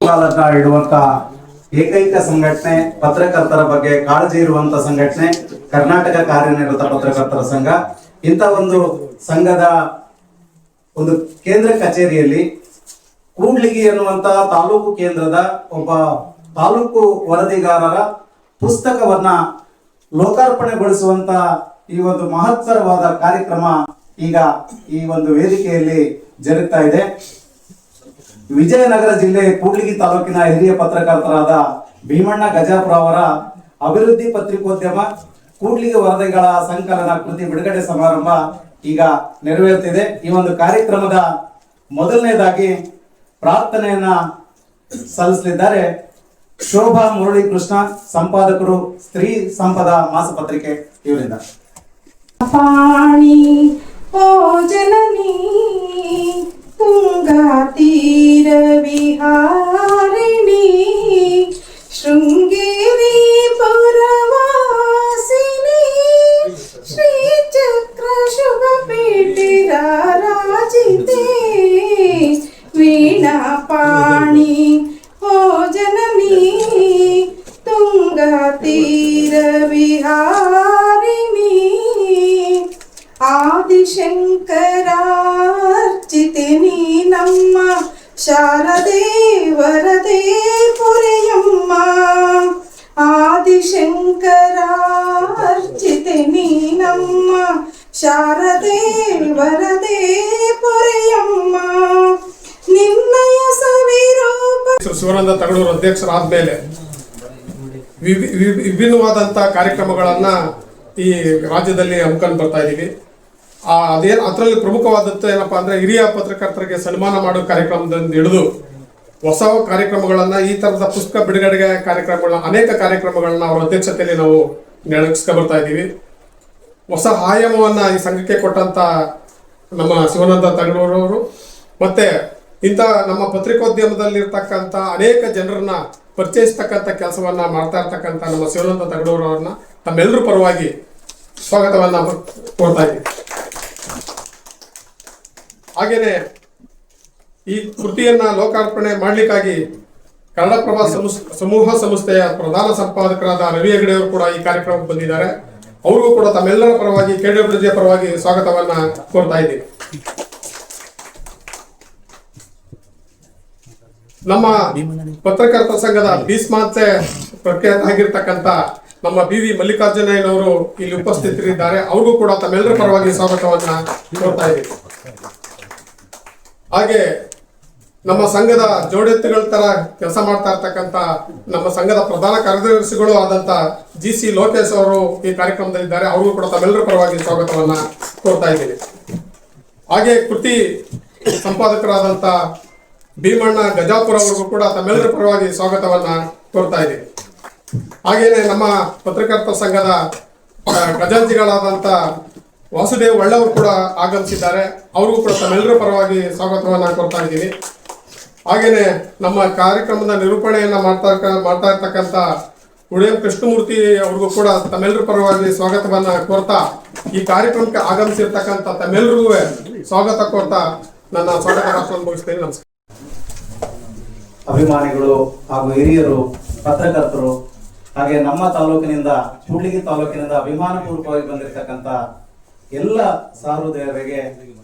ಅಹವಾಲನ್ನ ಇಡುವಂತ ಏಕೈಕ ಸಂಘಟನೆ, ಪತ್ರಕರ್ತರ ಬಗ್ಗೆ ಕಾಳಜಿ ಇರುವಂತ ಸಂಘಟನೆ ಕರ್ನಾಟಕ ಕಾರ್ಯನಿರತ ಪತ್ರಕರ್ತರ ಸಂಘ. ಇಂಥ ಒಂದು ಸಂಘದ ಒಂದು ಕೇಂದ್ರ ಕಚೇರಿಯಲ್ಲಿ ಕೂಡ್ಲಿಗಿ ಎನ್ನುವಂತ ತಾಲೂಕು ಕೇಂದ್ರದ ಒಬ್ಬ ತಾಲೂಕು ವರದಿಗಾರರ ಪುಸ್ತಕವನ್ನ ಲೋಕಾರ್ಪಣೆಗೊಳಿಸುವಂತ ಈ ಒಂದು ಮಹತ್ತರವಾದ ಕಾರ್ಯಕ್ರಮ ಈಗ ಈ ಒಂದು ವೇದಿಕೆಯಲ್ಲಿ ಜರುಗ್ತಾ ಇದೆ. ವಿಜಯನಗರ ಜಿಲ್ಲೆ ಕೂಡ್ಲಿಗಿ ತಾಲೂಕಿನ ಹಿರಿಯ ಪತ್ರಕರ್ತರಾದ ಭೀಮಣ್ಣ ಗಜಾಪುರ ಅವರ ಅಭಿವೃದ್ಧಿ ಪತ್ರಿಕೋದ್ಯಮ ಕೂಡ್ಲಿಗಿ ವರದಿಗಳ ಸಂಕಲನ ಕೃತಿ ಬಿಡುಗಡೆ ಸಮಾರಂಭ ಈಗ ನೆರವೇರುತ್ತಿದೆ. ಈ ಒಂದು ಕಾರ್ಯಕ್ರಮದ ಮೊದಲನೇದಾಗಿ ಪ್ರಾರ್ಥನೆಯನ್ನ ಸಲ್ಲಿಸಲಿದ್ದಾರೆ ಶೋಭಾ ಮುರಳಿ ಕೃಷ್ಣ, ಸಂಪಾದಕರು ಸ್ತ್ರೀ ಸಂಪದ ಮಾಸಪತ್ರಿಕೆ. ಇವರಿಂದ ಪಾಣಿ ಓ ಜನನಿ ತುಂಗಾ ತೀರ ವಿಹಾರಿಣಿ ಶೃಂಗೇರಿ ಪುರವಾಸಿನಿ ಶ್ರೀ ಚಕ್ರ ಶುಭ ಪೀಠಿರ ರಾಜಿತೆ ವೀಣಾ ಪಾಣಿ ಓ ಜನನಿ ತುಂಗಾ ತೀರ ವಿಹಾರಿಣಿ ಆದಿಶಂಕರಾರ್ಚಿತೆ ನೀ ನಮ್ಮ ಶಾರದೆ ವರದೆ ಪುರೆಯಮ್ಮ. ಆದಿಶಂಕರಾರ್ಚಿತೆ ನೀ ನಮ್ಮ ಶಾರದೆ ವರದೆ ಪುರೆಯಮ್ಮ. ನಿನ್ನಯ ಸವಿರೂಪ. ಶಿವಾನಂದ ತಗಡೂರು ಅಧ್ಯಕ್ಷರಾದ ಮೇಲೆ ವಿಭಿನ್ನವಾದಂಥ ಕಾರ್ಯಕ್ರಮಗಳನ್ನ ಈ ರಾಜ್ಯದಲ್ಲಿ ಹಮ್ಮಿಕೊಂಡು ಬರ್ತಾ ಇದ್ದೀವಿ. ಅದರಲ್ಲಿ ಪ್ರಮುಖವಾದದ್ದು ಏನಪ್ಪಾ ಅಂದ್ರೆ ಹಿರಿಯ ಪತ್ರಕರ್ತರಿಗೆ ಸನ್ಮಾನ ಮಾಡೋ ಕಾರ್ಯಕ್ರಮದಿಂದ ಹಿಡಿದು ಹೊಸ ಕಾರ್ಯಕ್ರಮಗಳನ್ನ, ಈ ತರದ ಪುಸ್ತಕ ಬಿಡುಗಡೆಗೆ ಕಾರ್ಯಕ್ರಮಗಳನ್ನ, ಅನೇಕ ಕಾರ್ಯಕ್ರಮಗಳನ್ನ ಅವರ ಅಧ್ಯಕ್ಷತೆಯಲ್ಲಿ ನಾವು ನಡೆಸ್ಕೊ ಬರ್ತಾ ಇದ್ದೀವಿ. ಹೊಸ ಆಯಾಮವನ್ನ ಈ ಸಂಘಕ್ಕೆ ಕೊಟ್ಟಂತ ನಮ್ಮ ಶಿವಾನಂದ ತಗಡೂರವರು ಮತ್ತೆ ಇಂಥ ನಮ್ಮ ಪತ್ರಿಕೋದ್ಯಮದಲ್ಲಿರ್ತಕ್ಕಂಥ ಅನೇಕ ಜನರನ್ನ ಪರಿಚಯಿಸ್ತಕ್ಕಂಥ ಕೆಲಸವನ್ನ ಮಾಡ್ತಾ ಇರ್ತಕ್ಕಂಥ ನಮ್ಮ ಶಿವಾನಂದ ತಗಡೂರವ್ರನ್ನ ತಮ್ಮೆಲ್ಲರ ಪರವಾಗಿ ಸ್ವಾಗತವನ್ನ ಕೋರ್ತಾ ಇದ್ದೀವಿ. ಹಾಗೇನೆ ಈ ಕೃತಿಯನ್ನ ಲೋಕಾರ್ಪಣೆ ಮಾಡ್ಲಿಕ್ಕಾಗಿ ಕನ್ನಡಪ್ರಭ ಸಮೂಹ ಸಂಸ್ಥೆಯ ಪ್ರಧಾನ ಸಂಪಾದಕರಾದ ರವಿ ಹೆಗಡೆ ಅವರು ಕೂಡ ಈ ಕಾರ್ಯಕ್ರಮಕ್ಕೆ ಬಂದಿದ್ದಾರೆ. ಅವ್ರಿಗೂ ಕೂಡ ತಮ್ಮೆಲ್ಲರ ಪರವಾಗಿ KWJ ಪರವಾಗಿ ಸ್ವಾಗತವನ್ನ ಕೋರ್ತಾ ಇದ್ದೀವಿ. ನಮ್ಮ ಪತ್ರಕರ್ತರ ಸಂಘದ ಭೀಸ್ಮಾಂತೆ ಪ್ರಖ್ಯಾತ ಆಗಿರ್ತಕ್ಕಂಥ ನಮ್ಮ BV ಮಲ್ಲಿಕಾರ್ಜುನಯ್ಯನವರು ಇಲ್ಲಿ ಉಪಸ್ಥಿತರಿದ್ದಾರೆ. ಅವ್ರಿಗೂ ಕೂಡ ತಮ್ಮೆಲ್ಲರ ಪರವಾಗಿ ಸ್ವಾಗತವನ್ನ ಕೋರ್ತಾ ಇದ್ದೀವಿ. ಹಾಗೆ ನಮ್ಮ ಸಂಘದ ಜೋಡೆತ್ತುಗಳ ತರ ಕೆಲಸ ಮಾಡ್ತಾ ಇರ್ತಕ್ಕಂಥ ನಮ್ಮ ಸಂಘದ ಪ್ರಧಾನ ಕಾರ್ಯದರ್ಶಿಗಳು ಆದಂತ GC ಲೋಕೇಶ್ ಅವರು ಈ ಕಾರ್ಯಕ್ರಮದಲ್ಲಿದ್ದಾರೆ. ಅವ್ರಿಗೂ ಕೂಡ ತಮ್ಮೆಲ್ಲರ ಪರವಾಗಿ ಸ್ವಾಗತವನ್ನ ಕೋರ್ತಾ ಇದ್ದೀವಿ. ಹಾಗೆ ಕೃತಿ ಸಂಪಾದಕರಾದಂತ ಭೀಮಣ್ಣ ಗಜಾಪುರ ಅವ್ರಿಗೂ ಕೂಡ ತಮ್ಮೆಲ್ಲರ ಪರವಾಗಿ ಸ್ವಾಗತವನ್ನ ಕೋರ್ತಾ ಇದ್ದೀವಿ. ಹಾಗೇನೆ ನಮ್ಮ ಪತ್ರಕರ್ತರ ಸಂಘದ ಖಜಾಂಚಿಗಳಾದಂತ ವಾಸುದೇವ್ ಒಳ್ಳೆಯವರು ಕೂಡ ಆಗಮಿಸಿದ್ದಾರೆ. ಅವ್ರಿಗೂ ಕೂಡ ತಮ್ಮೆಲ್ಲರ ಪರವಾಗಿ ಸ್ವಾಗತವನ್ನ ಕೋರ್ತಾ ಇದ್ದೀವಿ. ಹಾಗೇನೆ ನಮ್ಮ ಕಾರ್ಯಕ್ರಮದ ನಿರೂಪಣೆಯನ್ನ ಮಾಡ್ತಾ ಇರ್ತಕ್ಕಂಥ ಉಡಿಎಂ ಕೃಷ್ಣಮೂರ್ತಿ ಅವ್ರಿಗೂ ಕೂಡ ತಮ್ಮೆಲ್ಲರ ಪರವಾಗಿ ಸ್ವಾಗತವನ್ನ ಕೋರ್ತಾ ಈ ಕಾರ್ಯಕ್ರಮಕ್ಕೆ ಆಗಮಿಸಿರ್ತಕ್ಕಂಥ ತಮ್ಮೆಲ್ಲರಿಗೂ ಸ್ವಾಗತ ಕೋರ್ತಾ ನನ್ನ ಸ್ವಾಗತ ಭಾಷಣ ಮುಗಿಸ್ತೇನೆ. ನಮಸ್ಕಾರ. ಅಭಿಮಾನಿಗಳು ಹಾಗೂ ಹಿರಿಯರು, ಪತ್ರಕರ್ತರು, ಹಾಗೆ ನಮ್ಮ ತಾಲೂಕಿನಿಂದ ಕೂಡ್ಲಿಗಿ ತಾಲೂಕಿನಿಂದ ಅಭಿಮಾನಪೂರ್ವಕವಾಗಿ ಬಂದಿರತಕ್ಕಂಥ ಎಲ್ಲ ಸಹೃದಯರಿಗೆ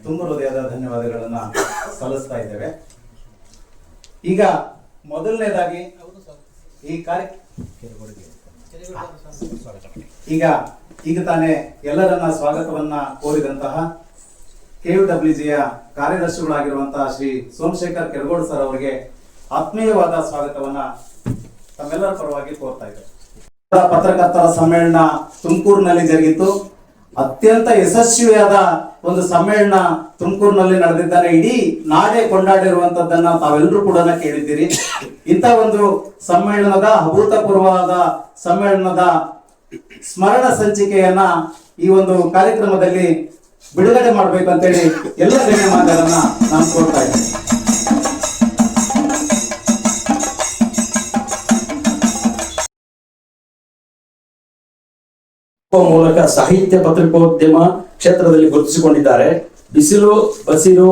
ತುಂಬ ಹೃದಯದ ಧನ್ಯವಾದಗಳನ್ನ ಸಲ್ಲಿಸ್ತಾ ಇದ್ದೇವೆ. ಈಗ ಮೊದಲನೇದಾಗಿ ಈಗ ತಾನೇ ಎಲ್ಲರನ್ನ ಸ್ವಾಗತವನ್ನ ಕೋರಿದಂತಹ KWJಯ ಕಾರ್ಯದರ್ಶಿಗಳಾಗಿರುವಂತಹ ಶ್ರೀ ಸೋಮಶೇಖರ್ ಕೆರಗೋಡು ಸರ್ ಅವರಿಗೆ ಆತ್ಮೀಯವಾದ ಸ್ವಾಗತವನ್ನ ತಮ್ಮೆಲ್ಲರ ಪರವಾಗಿ ಕೋರ್ತಾ ಇದ್ದೇವೆ. ಪತ್ರಕರ್ತರ ಸಮ್ಮೇಳನ ತುಮಕೂರಿನಲ್ಲಿ ಜರುಗಿತ್ತು. ಅತ್ಯಂತ ಯಶಸ್ವಿಯಾದ ಒಂದು ಸಮ್ಮೇಳನ ತುಮಕೂರಿನಲ್ಲಿ ನಡೆದಿದ್ದಾರೆ. ಇಡೀ ನಾಡೇ ಕೊಂಡಾಡಿರುವಂತದ್ದನ್ನ ತಾವೆಲ್ಲರೂ ಕೂಡ ಕೇಳಿದ್ದೀರಿ. ಇಂಥ ಒಂದು ಸಮ್ಮೇಳನದ ಅಭೂತಪೂರ್ವವಾದ ಸಮ್ಮೇಳನದ ಸ್ಮರಣ ಸಂಚಿಕೆಯನ್ನ ಈ ಒಂದು ಕಾರ್ಯಕ್ರಮದಲ್ಲಿ ಬಿಡುಗಡೆ ಮಾಡ್ಬೇಕಂತೇಳಿ ಎಲ್ಲ ಗಣ್ಯಮಾನ್ಯರನ್ನ ನಾನು ಕೋರ್ತಾ ಇದ್ದೀನಿ. ಮೂಲಕ ಸಾಹಿತ್ಯ ಪತ್ರಿಕೋದ್ಯಮ ಕ್ಷೇತ್ರದಲ್ಲಿ ಗುರುತಿಸಿಕೊಂಡಿದ್ದಾರೆ. ಬಿಸಿಲು ಬಸಿರು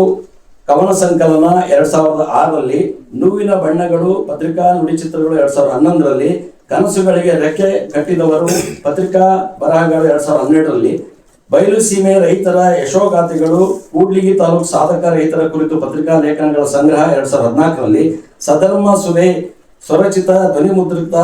ಕವನ ಸಂಕಲನ 2006ರಲ್ಲಿ, ನೋವಿನ ಬಣ್ಣಗಳು ಪತ್ರಿಕಾ ನುಡಿಚಿತ್ರಗಳು 2011ರಲ್ಲಿ, ಕನಸುಗಳಿಗೆ ರೆಕ್ಕೆ ಕಟ್ಟಿದವರು ಪತ್ರಿಕಾ ಬರಹಗಳು 2012ರಲ್ಲಿ, ಬಯಲು ಸೀಮೆ ರೈತರ ಯಶೋಗಾಥೆಗಳು ಕೂಡ್ಲಿಗಿ ತಾಲೂಕು ಸಾಧಕ ರೈತರ ಕುರಿತು ಪತ್ರಿಕಾ ಲೇಖನಗಳ ಸಂಗ್ರಹ 2014ರಲ್ಲಿ, ಸಧರ್ಮ ಸುಧೆ ಸ್ವರಚಿತ ಧ್ವನಿಮುದ್ರಿತ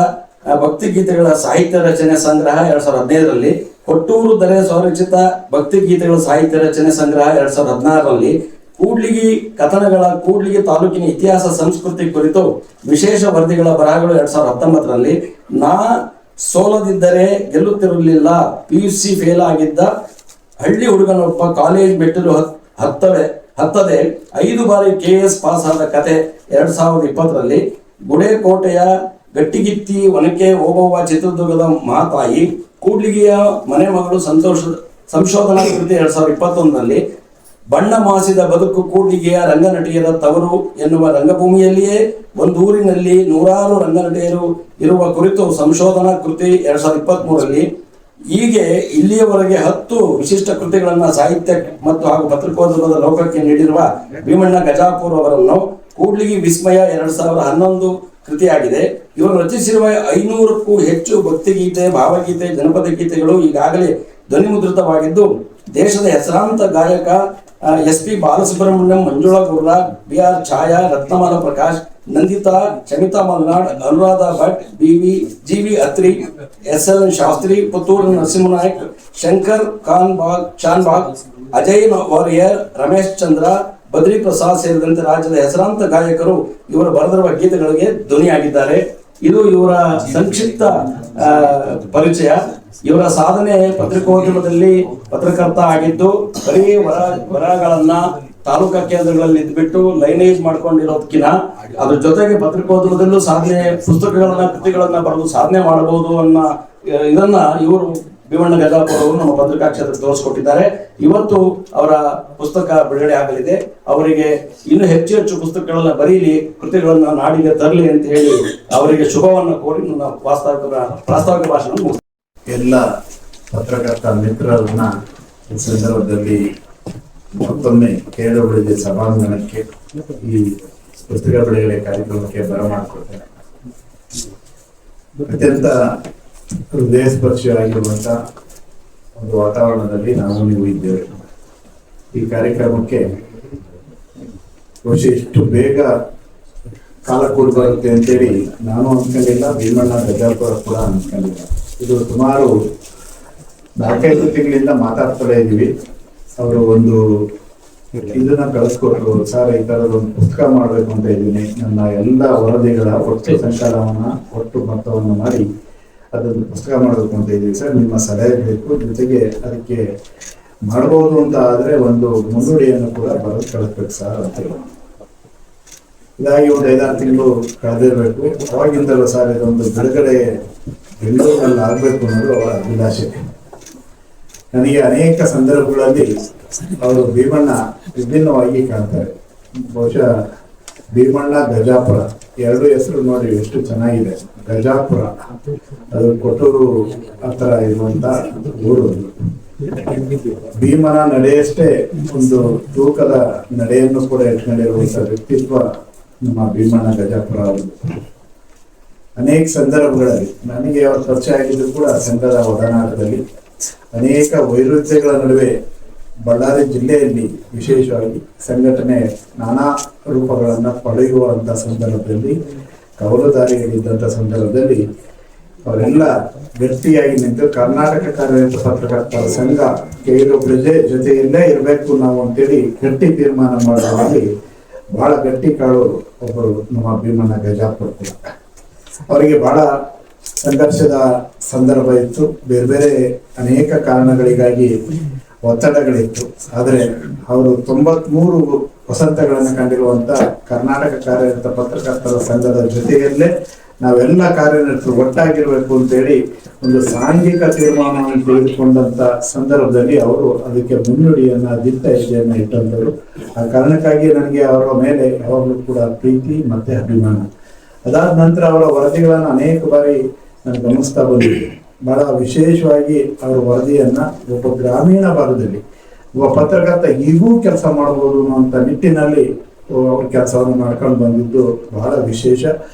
ಭಕ್ತಿಗೀತೆಗಳ ಸಾಹಿತ್ಯ ರಚನೆ ಸಂಗ್ರಹ 2015ರಲ್ಲಿ, ಕೊಟ್ಟೂರು ದರೆ ಸ್ವರಚಿತ ಭಕ್ತಿಗೀತೆಗಳ ಸಾಹಿತ್ಯ ರಚನೆ ಸಂಗ್ರಹ 2016ರಲ್ಲಿ, ಕೂಡ್ಲಿಗಿ ಕಥನಗಳ ಕೂಡ್ಲಿಗಿ ತಾಲೂಕಿನ ಇತಿಹಾಸ ಸಂಸ್ಕೃತಿ ಕುರಿತು ವಿಶೇಷ ವರದಿಗಳ ಬರಹಗಳು 2019ರಲ್ಲಿ, ನಾ ಸೋಲದಿದ್ದರೆ ಗೆಲ್ಲುತ್ತಿರಲಿಲ್ಲ, PUC ಫೇಲ್ ಆಗಿದ್ದ ಹಳ್ಳಿ ಹುಡುಗನೊಬ್ಬ ಕಾಲೇಜ್ ಮೆಟ್ಟಿಲು ಹತ್ತದೆ 5 ಬಾರಿ KS ಪಾಸ್ ಆದ ಕತೆ 2020ರಲ್ಲಿ, ಗುಡೇಕೋಟೆಯ ಗಟ್ಟಿಗಿತ್ತಿ ಒನಕೆ ಓಬವ್ವ ಚಿತ್ರದುರ್ಗದ ಮಾತಾಯಿ, ಕೂಡ್ಲಿಗಿಯ ಮನೆ ಮಗಳು ಸಂಶೋಧನಾ ಕೃತಿ 2021ರಲ್ಲಿ, ಬಣ್ಣ ಮಾಸಿದ ಬದುಕು ಕೂಡ್ಲಿಗಿಯ ರಂಗನಟಿಯರ ತವರು ಎನ್ನುವ ರಂಗಭೂಮಿಯಲ್ಲಿಯೇ ಒಂದು ಊರಿನಲ್ಲಿ 100 ರಂಗನಟಿಯರು ಇರುವ ಕುರಿತು ಸಂಶೋಧನಾ ಕೃತಿ 2023ರಲ್ಲಿ, ಹೀಗೆ ಇಲ್ಲಿಯವರೆಗೆ 10 ವಿಶಿಷ್ಟ ಕೃತಿಗಳನ್ನು ಸಾಹಿತ್ಯ ಮತ್ತು ಹಾಗೂ ಪತ್ರಿಕೋದ್ಯಮದ ಲೋಕಕ್ಕೆ ನೀಡಿರುವ ಭೀಮಣ್ಣ ಗಜಾಪುರ್ ಅವರನ್ನು ಕೂಡ್ಲಿಗಿ ವಿಸ್ಮಯ 2011 ಕೃತಿಯಾಗಿದೆ. ಇವರು ರಚಿಸಿರುವ 500ಕ್ಕೂ ಹೆಚ್ಚು ಭಕ್ತಿಗೀತೆ, ಭಾವಗೀತೆ, ಜನಪದ ಗೀತೆಗಳು ಈಗಾಗಲೇ ಧ್ವನಿಮುದ್ರಿತವಾಗಿದ್ದು, ದೇಶದ ಹೆಸರಾಂತ ಗಾಯಕ SP ಬಾಲಸುಬ್ರಹ್ಮಣ್ಯಂ, ಮಂಜುಳಾ ಗುರ್ರ, BR Chaya, Ratnamala Prakash, Nandita, Shamitha Malnad, Anuradha Bhat, GV Atri, SL Shastri, Puttur Narasimhanayak, Shankar Shanbhag, Ajay Warrier, Ramesh Chandra, Badri Prasad ಸೇರಿದಂತೆ ರಾಜ್ಯದ ಹೆಸರಾಂತ ಗಾಯಕರು ಇವರು ಬರೆದಿರುವ ಗೀತೆಗಳಿಗೆ ಧ್ವನಿಯಾಗಿದ್ದಾರೆ. ಇದು ಇವರ ಸಂಕ್ಷಿಪ್ತ ಪರಿಚಯ. ಇವರ ಸಾಧನೆ ಪತ್ರಿಕೋದ್ಯಮದಲ್ಲಿ ಪತ್ರಕರ್ತ ಆಗಿದ್ದು, ಬರೀ ವರಗಳನ್ನ ತಾಲೂಕಾ ಕೇಂದ್ರಗಳಲ್ಲಿ ಇದ್ಬಿಟ್ಟು ಲೈನೇಜ್ ಮಾಡ್ಕೊಂಡಿರೋದಕ್ಕಿಂತ ಅದ್ರ ಜೊತೆಗೆ ಪತ್ರಿಕೋದ್ಯಮದಲ್ಲೂ ಸಾಧನೆ, ಪುಸ್ತಕಗಳನ್ನ ಕೃತಿಗಳನ್ನ ಬರೆದು ಸಾಧನೆ ಮಾಡಬಹುದು ಅನ್ನೋ ಇದನ್ನ ಇವರು ಭೀಮಣ್ಣ ಗಜಾಪುರ್ ಅವರು ನಮ್ಮ ಪತ್ರಿಕಾ ಕ್ಷೇತ್ರಕ್ಕೆ ತೋರಿಸ್ಕೊಟ್ಟಿದ್ದಾರೆ. ಇವತ್ತು ಅವರ ಪುಸ್ತಕ ಬಿಡುಗಡೆ ಆಗಲಿದೆ. ಅವರಿಗೆ ಇನ್ನೂ ಹೆಚ್ಚು ಹೆಚ್ಚು ಪುಸ್ತಕಗಳನ್ನ ಬರೀಲಿ, ಕೃತಿಗಳನ್ನ ನಾಡಿಗೆ ತರಲಿ ಅಂತ ಹೇಳಿ ಅವರಿಗೆ ಶುಭವನ್ನು ಕೋರಿ ನನ್ನ ಪ್ರಾಸ್ತಾವಿಕ ಭಾಷಣ ಮುಗಿಸ್ತೇನೆ. ಎಲ್ಲ ಪತ್ರಕರ್ತ ಮಿತ್ರರನ್ನ ಈ ಸಂದರ್ಭದಲ್ಲಿ ಮತ್ತೊಮ್ಮೆ KWJ ಸಭಾಂಗಣಕ್ಕೆ ಈ ಪುಸ್ತಕ ಬಿಡುಗಡೆ ಕಾರ್ಯಕ್ರಮಕ್ಕೆ ಬರಮಾಡಿಕೊಡ್ತೇನೆ. ಅತ್ಯಂತ ಹೃದಯ ಸ್ಪರ್ಶಿಯಾಗಿರುವಂತ ಒಂದು ವಾತಾವರಣದಲ್ಲಿ ನಾವು ನೀವು ಇದ್ದೇವೆ. ಈ ಕಾರ್ಯಕ್ರಮಕ್ಕೆ ಬಹುಶಃ ಇಷ್ಟು ಬೇಗ ಕಾಲ ಕೂಡಿ ಬರುತ್ತೆ ಅಂತೇಳಿ ನಾನು ಅನ್ಕೊಂಡಿಲ್ಲ, ಭೀಮಣ್ಣ ಗಜಾಪುರ ಕೂಡ ಅನ್ಕೊಂಡಿಲ್ಲ. ಇದು ಸುಮಾರು 4-5 ತಿಂಗಳಿಂದ ಮಾತಾಡ್ತಲೇ ಇದ್ದೀವಿ. ಅವರು ಒಂದು ಇದನ್ನ ಕಳಿಸ್ಕೊಟ್ರು, ಸರ್ ಈ ತರದ ಒಂದು ಪುಸ್ತಕ ಮಾಡ್ಬೇಕು ಅಂತ ಇದ್ದೀನಿ, ನನ್ನ ಎಲ್ಲ ವರದಿಗಳ ಒಟ್ಟು ಸಂಕಲನವನ್ನ ಒಟ್ಟು ಮೊತ್ತವನ್ನು ಮಾಡಿ ಅದೊಂದು ಪುಸ್ತಕ ಮಾಡಬೇಕು ಅಂತ ಇದ್ದೀವಿ ಸರ್, ನಿಮ್ಮ ಸಲಹೆ ಬೇಕು, ಜೊತೆಗೆ ಅದಕ್ಕೆ ಮಾಡ್ಬೋದು ಅಂತ ಆದ್ರೆ ಒಂದು ಮುನ್ನುಡಿಯನ್ನು ಕೂಡ ಬರೆದು ಕಳಿಸ್ಬೇಕು ಸರ್ ಅಂತ ಹೇಳಿ. ಇದಾಗಿ ಒಂದು 5-6 ತಿಂಗಳು ಕಳೆದಿರ್ಬೇಕು. ಅವಾಗಿಂದಲೂ ಸರ್ ಇದೊಂದು ಬಿಡುಗಡೆ ಬೆಂಗಳೂರಿನಲ್ಲಿ ಆಗ್ಬೇಕು ಅನ್ನೋದು ಅವರ ಅಭಿಲಾಷೆ. ನನಗೆ ಅನೇಕ ಸಂದರ್ಭಗಳಲ್ಲಿ ಅವರು ಭೀಮಣ್ಣ ವಿಭಿನ್ನವಾಗಿ ಕಾಣ್ತಾರೆ. ಬಹುಶಃ ಭೀಮಣ್ಣ ಗಜಾಪುರ ಎರಡು ಹೆಸರು ನೋಡಿ ಎಷ್ಟು ಚೆನ್ನಾಗಿದೆ. ಗಜಾಪುರ ಅದು ಕೊಟ್ಟೂರು ಹತ್ರ ಇರುವಂತ ಊರು. ಭೀಮನ ನಡೆಯಷ್ಟೇ ಒಂದು ತೂಕದ ನಡೆಯನ್ನು ಕೂಡ ಇಟ್ಕೊಂಡಿರುವಂತ ವ್ಯಕ್ತಿತ್ವ ನಮ್ಮ ಭೀಮಣ್ಣ ಗಜಾಪುರ ಅವರು. ಅನೇಕ ಸಂದರ್ಭಗಳಲ್ಲಿ ನನಗೆ ಅವರ ಪರಿಚಯ ಆಗಿದ್ದು ಕೂಡ ಸಂಘದ ಒಡನಾಟದಲ್ಲಿ ಅನೇಕ ವೈರುಧ್ಯಗಳ ನಡುವೆ ಬಳ್ಳಾರಿ ಜಿಲ್ಲೆಯಲ್ಲಿ ವಿಶೇಷವಾಗಿ ಸಂಘಟನೆ ನಾನಾ ರೂಪಗಳನ್ನ ಪಡೆಯುವಂತ ಸಂದರ್ಭದಲ್ಲಿ, ಕವಲುದಾರಿಗಳಿದ್ದಂಥ ಸಂದರ್ಭದಲ್ಲಿ ಅವರೆಲ್ಲ ಗಟ್ಟಿಯಾಗಿ ನಿಂತು ಕರ್ನಾಟಕ ಕಾರ್ಯನಿರತ ಪತ್ರಕರ್ತರ ಸಂಘ KWJ ಜೊತೆಯಲ್ಲೇ ಇರಬೇಕು ನಾವು ಅಂತೇಳಿ ಗಟ್ಟಿ ತೀರ್ಮಾನ ಮಾಡುವಲ್ಲಿ ಬಹಳ ಗಟ್ಟಿ ಕಾಳು ಒಬ್ಬರು ನಮ್ಮ ಭೀಮಣ್ಣ ಗಜಾಪುರ ಕೂಡ. ಅವರಿಗೆ ಬಹಳ ಸಂಘರ್ಷದ ಸಂದರ್ಭ ಇತ್ತು, ಬೇರೆ ಬೇರೆ ಅನೇಕ ಕಾರಣಗಳಿಗಾಗಿ ಒತ್ತಡಗಳಿತ್ತು. ಆದರೆ ಅವರು 93 ವಸಂತಗಳನ್ನು ಕಂಡಿರುವಂತ ಕರ್ನಾಟಕ ಕಾರ್ಯನಿರತ ಪತ್ರಕರ್ತರ ಸಂಘದ ಜೊತೆಯಲ್ಲೇ ನಾವೆಲ್ಲ ಕಾರ್ಯನಿರತರು ಒಟ್ಟಾಗಿರ್ಬೇಕು ಅಂತೇಳಿ ಒಂದು ಸಾಂಘಿಕ ತೀರ್ಮಾನವನ್ನು ತೆಗೆದುಕೊಂಡಂತ ಸಂದರ್ಭದಲ್ಲಿ ಅವರು ಅದಕ್ಕೆ ಮುನ್ನುಡಿಯನ್ನ ದಿಟ್ಟ ಹೆಜ್ಜೆಯನ್ನ ಇಟ್ಟಂತರು. ಆ ಕಾರಣಕ್ಕಾಗಿ ನನಗೆ ಅವರ ಮೇಲೆ ಯಾವಾಗಲೂ ಕೂಡ ಪ್ರೀತಿ ಮತ್ತೆ ಅಭಿಮಾನ. ಅದಾದ ನಂತರ ಅವರ ವರದಿಗಳನ್ನು ಅನೇಕ ಬಾರಿ ನಾನು ಗಮನಿಸ್ತಾ ಬಂದಿದ್ದೆ. ಬಹಳ ವಿಶೇಷವಾಗಿ ಅವರ ವರದಿಯನ್ನ ಒಬ್ಬ ಗ್ರಾಮೀಣ ಭಾಗದಲ್ಲಿ ಒಬ್ಬ ಪತ್ರಕರ್ತ ಹೀಗೂ ಕೆಲಸ ಮಾಡ್ಬೋದು ಅಂತ ನಿಟ್ಟಿನಲ್ಲಿ ಅವ್ರ ಕೆಲಸವನ್ನು ಮಾಡ್ಕೊಂಡು ಬಂದಿದ್ದು ಬಹಳ ವಿಶೇಷ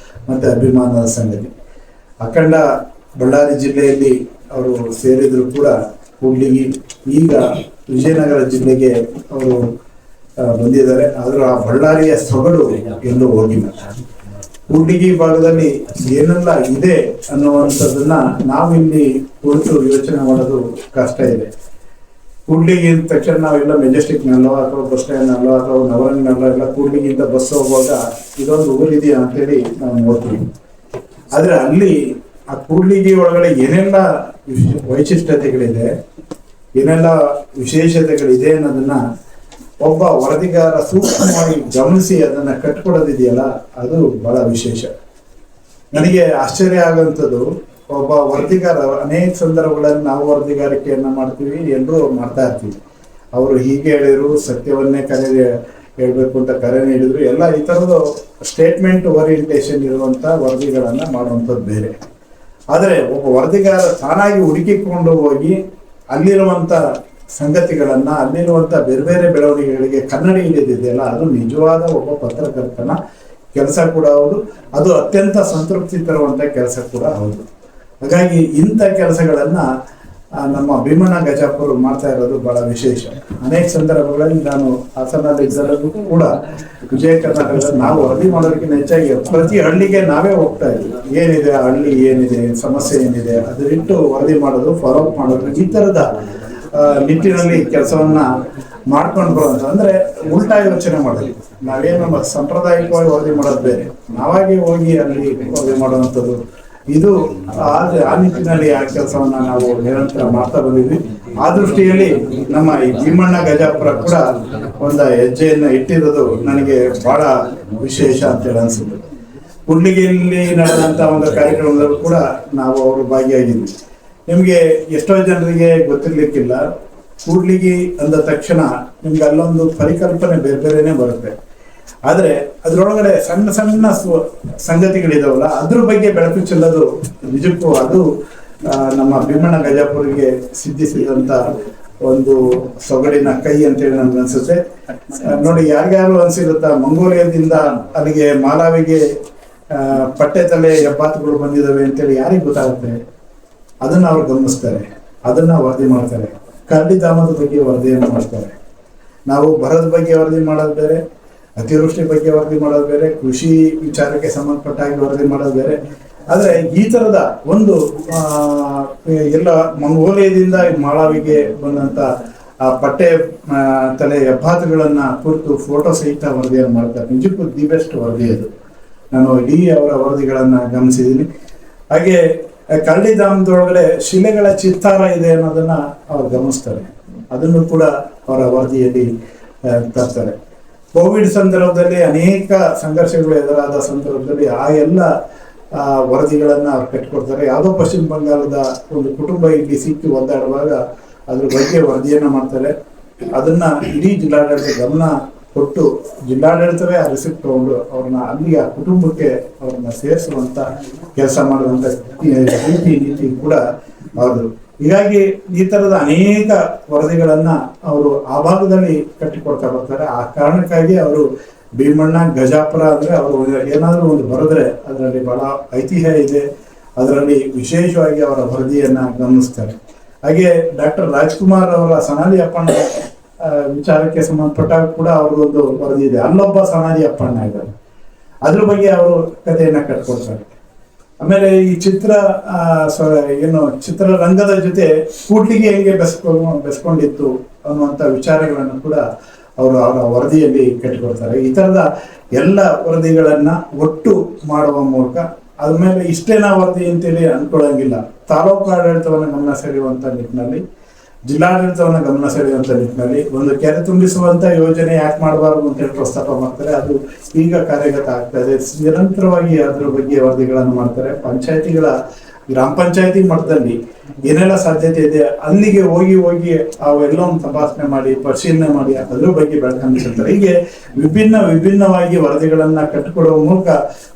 ಮತ್ತು ಅಭಿಮಾನದ ಸಂಗತಿ. ಅಖಂಡ ಬಳ್ಳಾರಿ ಜಿಲ್ಲೆಯಲ್ಲಿ ಅವರು ಸೇರಿದ್ರು ಕೂಡ ಕೂಡ್ಲಿಗಿ, ಈಗ ವಿಜಯನಗರ ಜಿಲ್ಲೆಗೆ ಅವರು ಬಂದಿದ್ದಾರೆ. ಆದರೂ ಆ ಬಳ್ಳಾರಿಯ ಸೊಗಡು ಎಲ್ಲೂ ಹೋಗಿಲ್ಲ. ಕೂಡ್ಲಿಗಿ ಭಾಗದಲ್ಲಿ ಏನೆಲ್ಲ ಇದೆ ಅನ್ನುವಂಥದ್ದನ್ನ ನಾವಿಲ್ಲಿ ಕುರಿತು ಯೋಚನೆ ಮಾಡೋದು ಕಷ್ಟ ಇದೆ. ಕೂಡ್ಲಿಗಿ ಅಂದ ತಕ್ಷಣ ನಾವೆಲ್ಲ ಮೆಜೆಸ್ಟಿಕ್ನಲ್ಲೋ ಅಥವಾ ಬಸ್ ಸ್ಟ್ಯಾಂಡ್ನಲ್ಲೋ ಅಥವಾ ನವರಂಗ್ನಲ್ಲೋ ಎಲ್ಲ ಕೂಡ್ಲಿಗಿಂದ ಬಸ್ ಹೋಗುವಾಗ ಇದೊಂದು ಊರಿದೆಯಾ ಅಂತೇಳಿ ನಾವು ನೋಡ್ತೀವಿ. ಆದರೆ ಅಲ್ಲಿ ಆ ಕೂಡ್ಲಿಗಿ ಒಳಗಡೆ ಏನೆಲ್ಲ ವೈಶಿಷ್ಟ್ಯತೆಗಳಿದೆ, ಏನೆಲ್ಲ ವಿಶೇಷತೆಗಳಿದೆ ಅನ್ನೋದನ್ನ ಒಬ್ಬ ವರದಿಗಾರ ಸೂಕ್ಷ್ಮವಾಗಿ ಗಮನಿಸಿ ಅದನ್ನ ಕಟ್ಕೊಡೋದಿದೆಯಲ್ಲ, ಅದು ಬಹಳ ವಿಶೇಷ. ನನಗೆ ಆಶ್ಚರ್ಯ ಆಗುವಂಥದ್ದು, ಒಬ್ಬ ವರದಿಗಾರ ಅನೇಕ ಸಂದರ್ಭಗಳಲ್ಲಿ ನಾವು ವರದಿಗಾರಿಕೆಯನ್ನ ಮಾಡ್ತೀವಿ, ಎಲ್ಲರೂ ಮಾಡ್ತಾ ಇರ್ತೀವಿ. ಅವರು ಹೀಗೆ ಹೇಳಿದ್ರು, ಸತ್ಯವನ್ನೇ ಹೇಳ್ಬೇಕು ಅಂತ ಕರೆ ನೀಡಿದ್ರು, ಎಲ್ಲ ಈ ಥರದ್ದು ಸ್ಟೇಟ್ಮೆಂಟ್ ಓರಿಯೆಂಟೇಷನ್ ಇರುವಂಥ ವರದಿಗಳನ್ನ ಮಾಡುವಂಥದ್ದು ಬೇರೆ. ಆದರೆ ಒಬ್ಬ ವರದಿಗಾರ ತಾನಾಗಿ ಹುಡುಕಿಕೊಂಡು ಹೋಗಿ ಅಲ್ಲಿರುವಂಥ ಸಂಗತಿಗಳನ್ನ, ಅಲ್ಲಿರುವಂಥ ಬೇರೆ ಬೇರೆ ಬೆಳವಣಿಗೆಗಳಿಗೆ ಕನ್ನಡಿ ಇಳಿದಿದೆಯಲ್ಲ, ಅದು ನಿಜವಾದ ಒಬ್ಬ ಪತ್ರಕರ್ತನ ಕೆಲಸ ಕೂಡ ಹೌದು. ಅದು ಅತ್ಯಂತ ಸಂತೃಪ್ತಿ ತರುವಂಥ ಕೆಲಸ ಕೂಡ ಹೌದು. ಹಾಗಾಗಿ ಇಂಥ ಕೆಲಸಗಳನ್ನ ನಮ್ಮ ಭೀಮಣ್ಣ ಗಜಾಪುರ ಮಾಡ್ತಾ ಇರೋದು ಬಹಳ ವಿಶೇಷ. ಅನೇಕ ಸಂದರ್ಭಗಳಲ್ಲಿ ನಾನು ಹಾಸನಲ್ಲಿ ಇದ್ದಲ್ಲೂ ಕೂಡ ವಿಜಯ ಕರ್ನಾಟಕದಲ್ಲಿ ನಾವು ವರದಿ ಮಾಡೋದಕ್ಕಿಂತ ಹೆಚ್ಚಾಗಿ ಪ್ರತಿ ಹಳ್ಳಿಗೆ ನಾವೇ ಹೋಗ್ತಾ ಇದ್ವಿ. ಏನಿದೆ ಆ ಹಳ್ಳಿ, ಏನಿದೆ ಸಮಸ್ಯೆ, ಏನಿದೆ ಅದನ್ನಿಟ್ಟು ವರದಿ ಮಾಡೋದು, ಫಾಲೋ ಅಪ್ ಮಾಡೋದು, ಈ ಥರದ ನಿಟ್ಟಿನಲ್ಲಿ ಕೆಲಸವನ್ನ ಮಾಡ್ಕೊಂಡು ಬರುವಂತ. ಅಂದ್ರೆ ಉಲ್ಟಾ ಯೋಚನೆ ಮಾಡೋದು. ನಾವೇನು ಸಾಂಪ್ರದಾಯಿಕವಾಗಿ ವರದಿ ಮಾಡೋದು ಬೇರೆ, ನಾವಾಗಿ ಹೋಗಿ ಅಲ್ಲಿ ವರದಿ ಮಾಡುವಂಥದ್ದು, ಇದು ಆ ನಿಟ್ಟಿನಲ್ಲಿ ಆ ಕೆಲಸವನ್ನ ನಾವು ನಿರಂತರ ಮಾಡ್ತಾ ಬಂದಿದ್ವಿ. ಆ ದೃಷ್ಟಿಯಲ್ಲಿ ನಮ್ಮ ಈ ಭೀಮಣ್ಣ ಗಜಾಪುರ ಕೂಡ ಒಂದು ಹೆಜ್ಜೆಯನ್ನು ಇಟ್ಟಿರೋದು ನನಗೆ ಬಹಳ ವಿಶೇಷ ಅಂತೇಳಿ ಅನ್ಸುತ್ತೆ. ಕೂಡ್ಲಿಗಿಯಲ್ಲಿ ನಡೆದಂತ ಒಂದು ಕಾರ್ಯಕ್ರಮದಲ್ಲೂ ಕೂಡ ನಾವು ಅವರು ಭಾಗಿಯಾಗಿದ್ವಿ. ನಿಮ್ಗೆ ಎಷ್ಟೋ ಜನರಿಗೆ ಗೊತ್ತಿರ್ಲಿಕ್ಕಿಲ್ಲ, ಕೂಡ್ಲಿಗಿ ಅಂದ ತಕ್ಷಣ ನಿಮ್ಗೆ ಅಲ್ಲೊಂದು ಪರಿಕಲ್ಪನೆ ಬೇರೆ ಬೇರೆನೆ ಬರುತ್ತೆ. ಆದ್ರೆ ಅದ್ರೊಳಗಡೆ ಸಣ್ಣ ಸಣ್ಣ ಸಂಗತಿಗಳಿದಾವಲ್ಲ, ಅದ್ರ ಬಗ್ಗೆ ಬೆಳಕು ಚೆಲ್ಲೋದು ನಿಜಕ್ಕೂ ಅದು ನಮ್ಮ ಭೀಮಣ್ಣ ಗಜಾಪುರಿಗೆ ಸಿದ್ಧಿಸಿದಂತ ಒಂದು ಸೊಗಡಿನ ಕೈ ಅಂತೇಳಿ ನನ್ಗೆ ಅನ್ಸುತ್ತೆ. ನೋಡಿ, ಯಾರ್ಯಾರು ಅನ್ಸಿರುತ್ತಾ ಮಂಗೋಲಿಯಾದಿಂದ ಅಲ್ಲಿಗೆ ಮಾಲಾವಿಗೆ ಪಟ್ಟೆ ತಲೆ ಹೆಬ್ಬಾತುಗಳು ಬಂದಿದ್ದಾವೆ ಅಂತೇಳಿ ಯಾರಿಗೆ ಗೊತ್ತಾಗುತ್ತೆ? ಅದನ್ನ ಅವ್ರು ಗಮನಿಸ್ತಾರೆ, ಅದನ್ನ ವರದಿ ಮಾಡ್ತಾರೆ. ಕರಡಿಧಾಮದ ಬಗ್ಗೆ ವರದಿಯನ್ನು ಮಾಡ್ತಾರೆ. ನಾವು ಬರದ ಬಗ್ಗೆ ವರದಿ ಮಾಡೋದು ಬೇರೆ, ಅತಿವೃಷ್ಟಿ ಬಗ್ಗೆ ವರದಿ ಮಾಡೋದು ಬೇರೆ, ಕೃಷಿ ವಿಚಾರಕ್ಕೆ ಸಂಬಂಧಪಟ್ಟ ಹಾಗೆ ವರದಿ ಮಾಡೋದು ಬೇರೆ. ಆದರೆ ಈ ಥರದ ಒಂದು ಎಲ್ಲ ಮಂಗೋಲಿಯಾದಿಂದ ಮಾಳಾವಿಗೆ ಬಂದಂಥ ಆ ಪಟ್ಟೆ ತಲೆ ಹೆಬ್ಬಾತುಗಳನ್ನ ಕುರಿತು ಫೋಟೋ ಸಹಿತ ವರದಿಯನ್ನು ಮಾಡ್ತಾರೆ. ನಿಜಕ್ಕೂ ದಿ ಬೆಸ್ಟ್ ವರದಿ ಅದು. ನಾನು ಇಡೀ ಅವರ ವರದಿಗಳನ್ನು ಗಮನಿಸಿದ್ದೀನಿ. ಹಾಗೆ ಕರಡಿಧಾಮದೊಳಗಡೆ ಶಿಲೆಗಳ ಚಿತ್ತಾರ ಇದೆ ಅನ್ನೋದನ್ನ ಅವ್ರು ಗಮನಿಸ್ತಾರೆ. ಅದನ್ನು ಕೂಡ ಅವರ ವರದಿಯಲ್ಲಿ ತರ್ತಾರೆ. ಕೋವಿಡ್ ಸಂದರ್ಭದಲ್ಲಿ ಅನೇಕ ಸಂಘರ್ಷಗಳು ಎದುರಾದ ಸಂದರ್ಭದಲ್ಲಿ ಆ ಎಲ್ಲ ವರದಿಗಳನ್ನ ಅವ್ರು ಕಟ್ಟಿಕೊಡ್ತಾರೆ. ಯಾವುದೋ ಪಶ್ಚಿಮ ಬಂಗಾಳದ ಒಂದು ಕುಟುಂಬ ಇಲ್ಲಿ ಸಿಕ್ಕಿ ಒದ್ದಾಡುವಾಗ ಅದ್ರ ಬಗ್ಗೆ ವರದಿಯನ್ನ ಮಾಡ್ತಾರೆ. ಅದನ್ನ ಇಡೀ ಜಿಲ್ಲಾಡಳಿತ ಗಮನ ಕೊಟ್ಟು ಜಿಲ್ಲಾಡಳಿತವೇ ಆ ರಿಸಿಪ್ಟ್ ತಗೊಂಡು ಅವ್ರನ್ನ ಅಲ್ಲಿ ಆ ಕುಟುಂಬಕ್ಕೆ ಅವ್ರನ್ನ ಸೇರಿಸುವಂತ ಕೆಲಸ ಮಾಡುವಂತ ರೀತಿ ನೀತಿ ಕೂಡ ಅವರು. ಹೀಗಾಗಿ ಈ ತರದ ಅನೇಕ ವರದಿಗಳನ್ನ ಅವರು ಆ ಭಾಗದಲ್ಲಿ ಕಟ್ಟಿಕೊಡ್ತಾ ಬರ್ತಾರೆ. ಆ ಕಾರಣಕ್ಕಾಗಿ ಅವರು ಭೀಮಣ್ಣ ಗಜಾಪುರ ಅಂದ್ರೆ ಅವರು ಏನಾದರೂ ಒಂದು ಬರೆದ್ರೆ ಅದರಲ್ಲಿ ಬಹಳ ಐತಿಹ್ಯ ಇದೆ, ಅದರಲ್ಲಿ ವಿಶೇಷವಾಗಿ ಅವರ ವರದಿಯನ್ನ ಗಮನಿಸ್ತಾರೆ. ಹಾಗೆ ಡಾಕ್ಟರ್ ರಾಜ್ಕುಮಾರ್ ಅವರ ಸನಾದಿ ಅಪ್ಪಣ್ಣ ವಿಚಾರಕ್ಕೆ ಸಂಬಂಧಪಟ್ಟಾಗ ಕೂಡ ಅವ್ರದ್ದೊಂದು ವರದಿ ಇದೆ. ಅಲ್ಲೊಬ್ಬ ಸನಾದಿ ಅಪ್ಪಣ್ಣ ಇದ್ದಾರೆ, ಅದ್ರ ಬಗ್ಗೆ ಅವರು ಕಥೆಯನ್ನ ಕಟ್ಕೊಡ್ತಾರೆ. ಆಮೇಲೆ ಈ ಚಿತ್ರರಂಗದ ಜೊತೆ ಕೂಡ್ಲಿಗಿ ಹೆಂಗೆ ಬೆಸ್ಕೊಂಡಿತ್ತು ಅನ್ನುವಂಥ ವಿಚಾರಗಳನ್ನು ಕೂಡ ಅವರು ಅವರ ವರದಿಯಲ್ಲಿ ಕಟ್ಟಿಕೊಡ್ತಾರೆ. ಈ ಥರದ ಎಲ್ಲ ವರದಿಗಳನ್ನ ಒಟ್ಟು ಮಾಡುವ ಮೂಲಕ ಅದ್ಮೇಲೆ ಇಷ್ಟೇನಾ ವರದಿ ಅಂತೇಳಿ ಅನ್ಕೊಳ್ಳಂಗಿಲ್ಲ. ತಾಲೂಕು ಆಡಳಿತವನ್ನು ಗಮನ ಸೆಳೆಯುವಂಥ ನಿಟ್ಟಿನಲ್ಲಿ, ಜಿಲ್ಲಾಡಳಿತವನ್ನು ಗಮನ ಸೆಳೆಯುವಂಥ ನಿಟ್ಟಿನಲ್ಲಿ ಒಂದು ಕೆರೆ ತುಂಬಿಸುವಂತ ಯೋಜನೆ ಯಾಕೆ ಮಾಡಬಾರ್ದು ಅಂತೇಳಿ ಪ್ರಸ್ತಾಪ ಮಾಡ್ತಾರೆ. ಅದು ಈಗ ಕಾರ್ಯಗತ ಆಗ್ತಾ ಇದೆ. ನಿರಂತರವಾಗಿ ಅದರ ಬಗ್ಗೆ ವರದಿಗಳನ್ನು ಮಾಡ್ತಾರೆ. ಪಂಚಾಯತಿಗಳ ಗ್ರಾಮ ಪಂಚಾಯತಿ ಮಟ್ಟದಲ್ಲಿ ಏನೆಲ್ಲ ಸಾಧ್ಯತೆ ಇದೆ ಅಲ್ಲಿಗೆ ಹೋಗಿ ಅವೆಲ್ಲವನ್ನು ತಪಾಸಣೆ ಮಾಡಿ ಪರಿಶೀಲನೆ ಮಾಡಿ ಅದ್ರ ಬಗ್ಗೆ ಬೆಳಕನ್ನಿಸುತ್ತಾರೆ. ಹೀಗೆ ವಿಭಿನ್ನವಾಗಿ ವರದಿಗಳನ್ನ ಕಟ್ಟಿಕೊಡುವ ಮೂಲಕ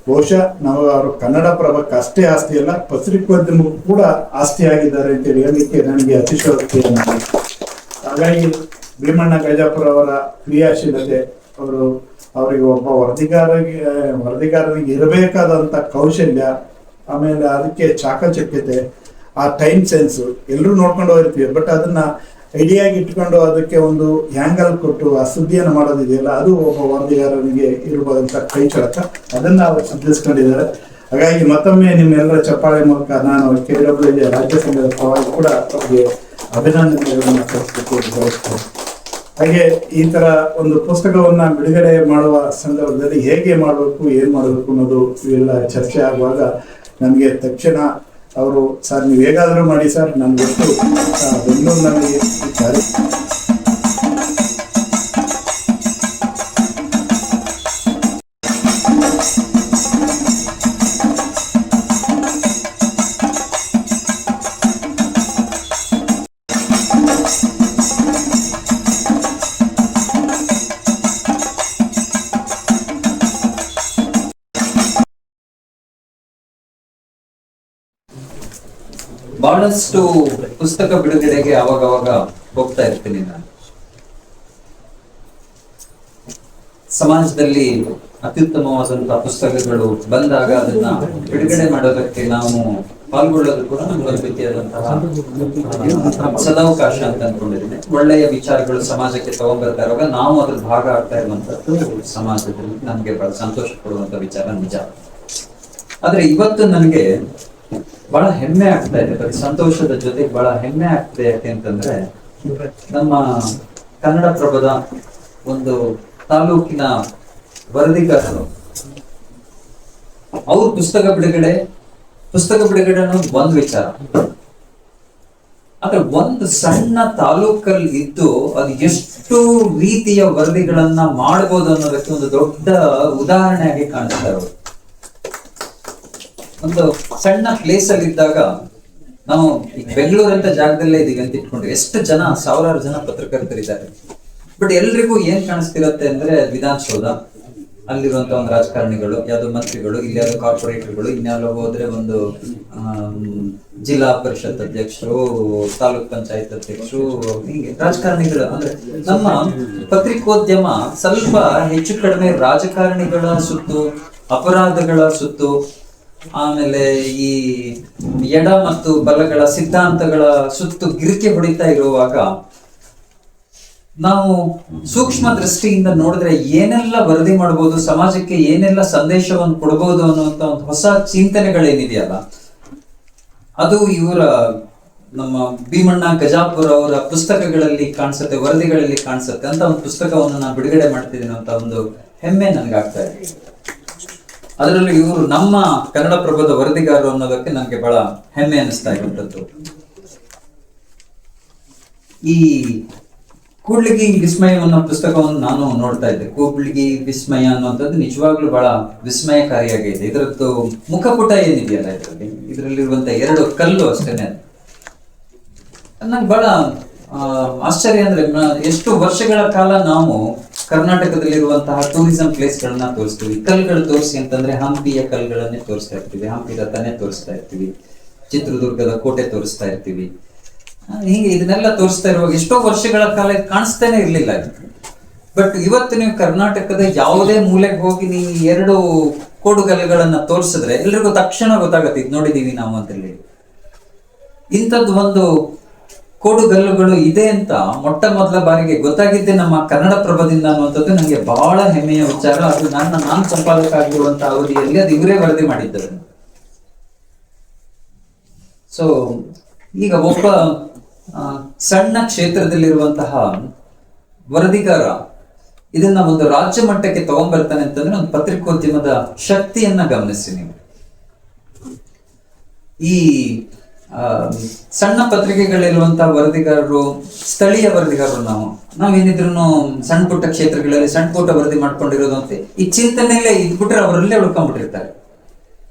ಬಹುಶಃ ನಾವು ಅವರು ಕನ್ನಡ ಪ್ರಭಕ್ಕೆ ಅಷ್ಟೇ ಆಸ್ತಿ ಅಲ್ಲ, ಪತ್ರಿಕೋದ್ಯಮಕ್ಕೂ ಕೂಡ ಆಸ್ತಿ ಆಗಿದ್ದಾರೆ ಅಂತೇಳಿ ಹೇಳಲಿಕ್ಕೆ ನನಗೆ ಅತಿಶಯೋಕ್ತಿ. ಹಾಗಾಗಿ ಭೀಮಣ್ಣ ಗಜಾಪುರ ಅವರ ಕ್ರಿಯಾಶೀಲತೆ, ಅವರಿಗೆ ಒಬ್ಬ ವರದಿಗಾರನಿಗೆ ಇರಬೇಕಾದಂಥ ಕೌಶಲ್ಯ, ಆಮೇಲೆ ಅದಕ್ಕೆ ಚಾಕಚಕ್ಯತೆ, ಆ ಟೈಮ್ ಸೆನ್ಸು ಎಲ್ಲರೂ ನೋಡ್ಕೊಂಡು ಹೋಗಿರ್ತೀವಿ. ಬಟ್ ಅದನ್ನ ಐಡಿಯಾಗಿ ಇಟ್ಕೊಂಡು ಅದಕ್ಕೆ ಒಂದು ಹ್ಯಾಂಗಲ್ ಕೊಟ್ಟು ಆ ಸುದ್ದಿಯನ್ನು ಮಾಡೋದಿದೆಯಲ್ಲ, ಅದು ಒಬ್ಬ ವರದಿಗಾರನಿಗೆ ಇರಬಹುದಂತ ಕೈ ಚಳಕ, ಅದನ್ನ ಅವರು ಸಿದ್ಧಿಸ್ಕೊಂಡಿದ್ದಾರೆ. ಹಾಗಾಗಿ ಮತ್ತೊಮ್ಮೆ ನಿಮ್ಮೆಲ್ಲರ ಚಪ್ಪಾಳೆ ಮೂಲಕ ನಾನು KWJ ರಾಜ್ಯ ಸಂಘದ ಪರವಾಗಿ ಕೂಡ ಅವರಿಗೆ ಅಭಿನಂದನೆಗಳನ್ನು ಬಯಸ್ತೇನೆ. ಹಾಗೆ ಈ ತರ ಒಂದು ಪುಸ್ತಕವನ್ನ ಬಿಡುಗಡೆ ಮಾಡುವ ಸಂದರ್ಭದಲ್ಲಿ ಹೇಗೆ ಮಾಡಬೇಕು, ಏನ್ ಮಾಡಬೇಕು ಅನ್ನೋದು ಇವೆಲ್ಲ ಚರ್ಚೆ ಆಗುವಾಗ ನನಗೆ ತಕ್ಷಣ ಅವರು, ಸರ್ ನೀವು ಹೇಗಾದರೂ ಮಾಡಿ ಸರ್, ನನ್ಗೆ ಗೊತ್ತು ಬೆಂಗಳೂರಿನಲ್ಲಿ ಇದ್ದಾರೆ, ಬಹಳಷ್ಟು ಪುಸ್ತಕ ಬಿಡುಗಡೆಗೆ ಅವಾಗವಾಗ ಹೋಗ್ತಾ ಇರ್ತೀನಿ ನಾನು. ಸಮಾಜದಲ್ಲಿ ಅತ್ಯುತ್ತಮವಾದಂತಹ ಪುಸ್ತಕಗಳು ಬಂದಾಗ ಅದನ್ನ ಬಿಡುಗಡೆ ಮಾಡೋದಕ್ಕೆ ನಾವು ಪಾಲ್ಗೊಳ್ಳೋದು ಕೂಡ ಒಂದು ರೀತಿಯಾದಂತಹ ಸದಾವಕಾಶ ಅಂತ ಅನ್ಕೊಂಡಿದ್ದೀನಿ. ಒಳ್ಳೆಯ ವಿಚಾರಗಳು ಸಮಾಜಕ್ಕೆ ತಗೊಂಡ್ಬರ್ತಾ ಇರುವಾಗ ನಾವು ಅದ್ರ ಭಾಗ ಆಗ್ತಾ ಇರುವಂತದ್ದು ಸಮಾಜದಲ್ಲಿ ನಮ್ಗೆ ಬಹಳ ಸಂತೋಷ ಕೊಡುವಂತ ವಿಚಾರ ನಿಜ. ಆದ್ರೆ ಇವತ್ತು ನನಗೆ ಬಹಳ ಹೆಮ್ಮೆ ಆಗ್ತಾ ಇದೆ, ಬರೀ ಸಂತೋಷದ ಜೊತೆಗೆ ಬಹಳ ಹೆಮ್ಮೆ ಆಗ್ತದೆ. ಯಾಕೆ ಅಂತಂದ್ರೆ ನಮ್ಮ ಕನ್ನಡಪ್ರಭದ ಒಂದು ತಾಲೂಕಿನ ವರದಿಗಾರರು ಅವ್ರ ಪುಸ್ತಕ ಬಿಡುಗಡೆ ಅನ್ನೋದು ಒಂದು ವಿಚಾರ. ಆದ್ರೆ ಒಂದು ಸಣ್ಣ ತಾಲೂಕಲ್ಲಿ ಇದ್ದು ಅದು ಎಷ್ಟು ರೀತಿಯ ವರದಿಗಳನ್ನ ಮಾಡ್ಬೋದು ಅನ್ನೋದಕ್ಕೆ ಒಂದು ದೊಡ್ಡ ಉದಾಹರಣೆಯಾಗಿ ಕಾಣಿಸ್ತಾರೆ ಅವರು. ಒಂದು ಸಣ್ಣ ಪ್ಲೇಸ್ ಅಲ್ಲಿ ಇದ್ದಾಗ ನಾವು ಈಗ ಬೆಂಗಳೂರು ಅಂತ ಜಾಗದಲ್ಲೇ ಇದೀವಿ ಅಂತ ಇಟ್ಕೊಂಡ್ರೆ ಎಷ್ಟು ಜನ, ಸಾವಿರಾರು ಜನ ಪತ್ರಕರ್ತರಿದ್ದಾರೆ. ಬಟ್ ಎಲ್ರಿಗೂ ಏನ್ ಕಾಣಿಸ್ತಿರತ್ತೆ ಅಂದ್ರೆ ವಿಧಾನಸೌಧ, ಅಲ್ಲಿರುವಂತ ಒಂದು ರಾಜಕಾರಣಿಗಳು, ಯಾವ್ದೋ ಮಂತ್ರಿಗಳು, ಇಲ್ಲಿ ಯಾವ್ದೋ ಕಾರ್ಪೊರೇಟರ್ಗಳು, ಇನ್ಯಾರೋ ಹೋದ್ರೆ ಒಂದು ಜಿಲ್ಲಾ ಪರಿಷತ್ ಅಧ್ಯಕ್ಷರು, ತಾಲೂಕ್ ಪಂಚಾಯತ್ ಅಧ್ಯಕ್ಷರು, ಹಿಂಗೆ ರಾಜಕಾರಣಿಗಳು. ಅಂದ್ರೆ ನಮ್ಮ ಪತ್ರಿಕೋದ್ಯಮ ಸ್ವಲ್ಪ ಹೆಚ್ಚು ಕಡಿಮೆ ರಾಜಕಾರಣಿಗಳ ಸುತ್ತು, ಅಪರಾಧಗಳ ಸುತ್ತು, ಆಮೇಲೆ ಈ ಎಡ ಮತ್ತು ಬಲಗಳ ಸಿದ್ಧಾಂತಗಳ ಸುತ್ತು ಗಿರಿಕೆ ಹೊಡಿತಾ ಇರುವಾಗ ನಾವು ಸೂಕ್ಷ್ಮ ದೃಷ್ಟಿಯಿಂದ ನೋಡಿದ್ರೆ ಏನೆಲ್ಲ ವರದಿ ಮಾಡಬಹುದು, ಸಮಾಜಕ್ಕೆ ಏನೆಲ್ಲ ಸಂದೇಶವನ್ನು ಕೊಡಬಹುದು ಅನ್ನುವಂತ ಒಂದು ಹೊಸ ಚಿಂತನೆಗಳೇನಿದೆಯಲ್ಲ, ಅದು ಇವರ ನಮ್ಮ ಭೀಮಣ್ಣ ಗಜಾಪುರ ಅವರ ಪುಸ್ತಕಗಳಲ್ಲಿ ಕಾಣಿಸುತ್ತೆ, ವರದಿಗಳಲ್ಲಿ ಕಾಣಿಸುತ್ತೆ ಅಂತ ಒಂದು ಪುಸ್ತಕವನ್ನು ನಾನು ಬಿಡುಗಡೆ ಮಾಡ್ತಿದ್ದೀನಿ ಅಂತ ಒಂದು ಹೆಮ್ಮೆ ನನ್ಗಾಗ್ತಾ ಇದೆ. ಅದರಲ್ಲೂ ಇವರು ನಮ್ಮ ಕನ್ನಡಪ್ರಭದ ವರದಿಗಾರರು ಅನ್ನೋದಕ್ಕೆ ನನಗೆ ಬಹಳ ಹೆಮ್ಮೆ ಅನಿಸ್ತಾ ಇರುವಂತದ್ದು. ಈ ಕೂಡ್ಲಿಗಿ ವಿಸ್ಮಯ ಅನ್ನೋ ಪುಸ್ತಕವನ್ನು ನಾನು ನೋಡ್ತಾ ಇದ್ದೆ. ಕೂಡ್ಲಿಗಿ ವಿಸ್ಮಯ ಅನ್ನುವಂಥದ್ದು ನಿಜವಾಗ್ಲೂ ಬಹಳ ವಿಸ್ಮಯಕಾರಿಯಾಗಿದೆ. ಇದರದ್ದು ಮುಖಪುಟ ಏನಿದೆಯಲ್ಲ, ಇದರಲ್ಲಿರುವಂತ 2 ಕಲ್ಲು ಅಷ್ಟೇನೆ. ನಂಗೆ ಬಹಳ ಆಶ್ಚರ್ಯ ಅಂದ್ರೆ, ಎಷ್ಟು ವರ್ಷಗಳ ಕಾಲ ನಾವು ಕರ್ನಾಟಕದಲ್ಲಿರುವಂತಹ ಟೂರಿಸಂ ಪ್ಲೇಸ್ ಗಳನ್ನ ತೋರಿಸ್ತೀವಿ. ಕಲ್ಗಳು ತೋರಿಸಿ ಅಂತಂದ್ರೆ ಹಂಪಿಯ ಕಲ್ಗಳನ್ನೇ ತೋರಿಸ್ತಾ ಇರ್ತೀವಿ, ಹಂಪಿ ರಥನೇ ತೋರಿಸ್ತಾ ಇರ್ತೀವಿ, ಚಿತ್ರದುರ್ಗದ ಕೋಟೆ ತೋರಿಸ್ತಾ ಇರ್ತೀವಿ. ಹೀಗೆ ಇದನ್ನೆಲ್ಲ ತೋರಿಸ್ತಾ ಇರುವಾಗ ಎಷ್ಟೋ ವರ್ಷಗಳ ಕಾಲ ಕಾಣಿಸ್ತಾನೆ ಇರ್ಲಿಲ್ಲ. ಬಟ್ ಇವತ್ತು ನೀವು ಕರ್ನಾಟಕದ ಯಾವುದೇ ಮೂಲೆಗೆ ಹೋಗಿ ನೀವು 2 ಕೋಡುಗಲ್ಲುಗಳನ್ನ ತೋರಿಸಿದ್ರೆ ಎಲ್ರಿಗೂ ತಕ್ಷಣ ಗೊತ್ತಾಗತ್ತೆ, ಇದು ನೋಡಿದೀವಿ ನಾವು ಅಂತ ಹೇಳಿ. ಇಂಥದ್ದು ಒಂದು ಕೋಡುಗಲ್ಲುಗಳು ಇದೆ ಅಂತ ಮೊಟ್ಟ ಮೊದಲ ಬಾರಿಗೆ ಗೊತ್ತಾಗಿದ್ದೆ ನಮ್ಮ ಕನ್ನಡಪ್ರಭದಿಂದ ಅನ್ನುವಂಥದ್ದು ನನಗೆ ಬಹಳ ಹೆಮ್ಮೆಯ ವಿಚಾರ. ಅದು ನಾನು ಸಂಪಾದಕ ಆಗಿರುವಂತಹ ಅವಧಿಯಲ್ಲಿ ಅದು ಇವರೇ ವರದಿ ಮಾಡಿದ್ದರು. ಸೊ ಈಗ ಒಬ್ಬ ಸಣ್ಣ ಕ್ಷೇತ್ರದಲ್ಲಿರುವಂತಹ ವರದಿಗಾರ ಇದನ್ನ ಒಂದು ರಾಜ್ಯ ಮಟ್ಟಕ್ಕೆ ತಗೊಂಡ್ಬರ್ತಾನೆ ಅಂತಂದ್ರೆ ಒಂದು ಪತ್ರಿಕೋದ್ಯಮದ ಶಕ್ತಿಯನ್ನ ಗಮನಿಸಿ ನೀವು. ಈ ಸಣ್ಣ ಪತ್ರಿಕೆಗಳಿರುವಂತಹ ವರದಿಗಾರರು, ಸ್ಥಳೀಯ ವರದಿಗಾರರು, ನಾವೇನಿದ್ರು ಸಣ್ಣ ಪುಟ್ಟ ಕ್ಷೇತ್ರಗಳಲ್ಲಿ ಸಣ್ಣ ಪುಟ್ಟ ವರದಿ ಮಾಡ್ಕೊಂಡಿರೋದು ಅಂತ ಈ ಚಿಂತನೆಯಲ್ಲೇ ಇದ್ಬಿಟ್ರೆ ಅವರಲ್ಲೇ ಉಳ್ಕೊಂಡ್ಬಿಟ್ಟಿರ್ತಾರೆ.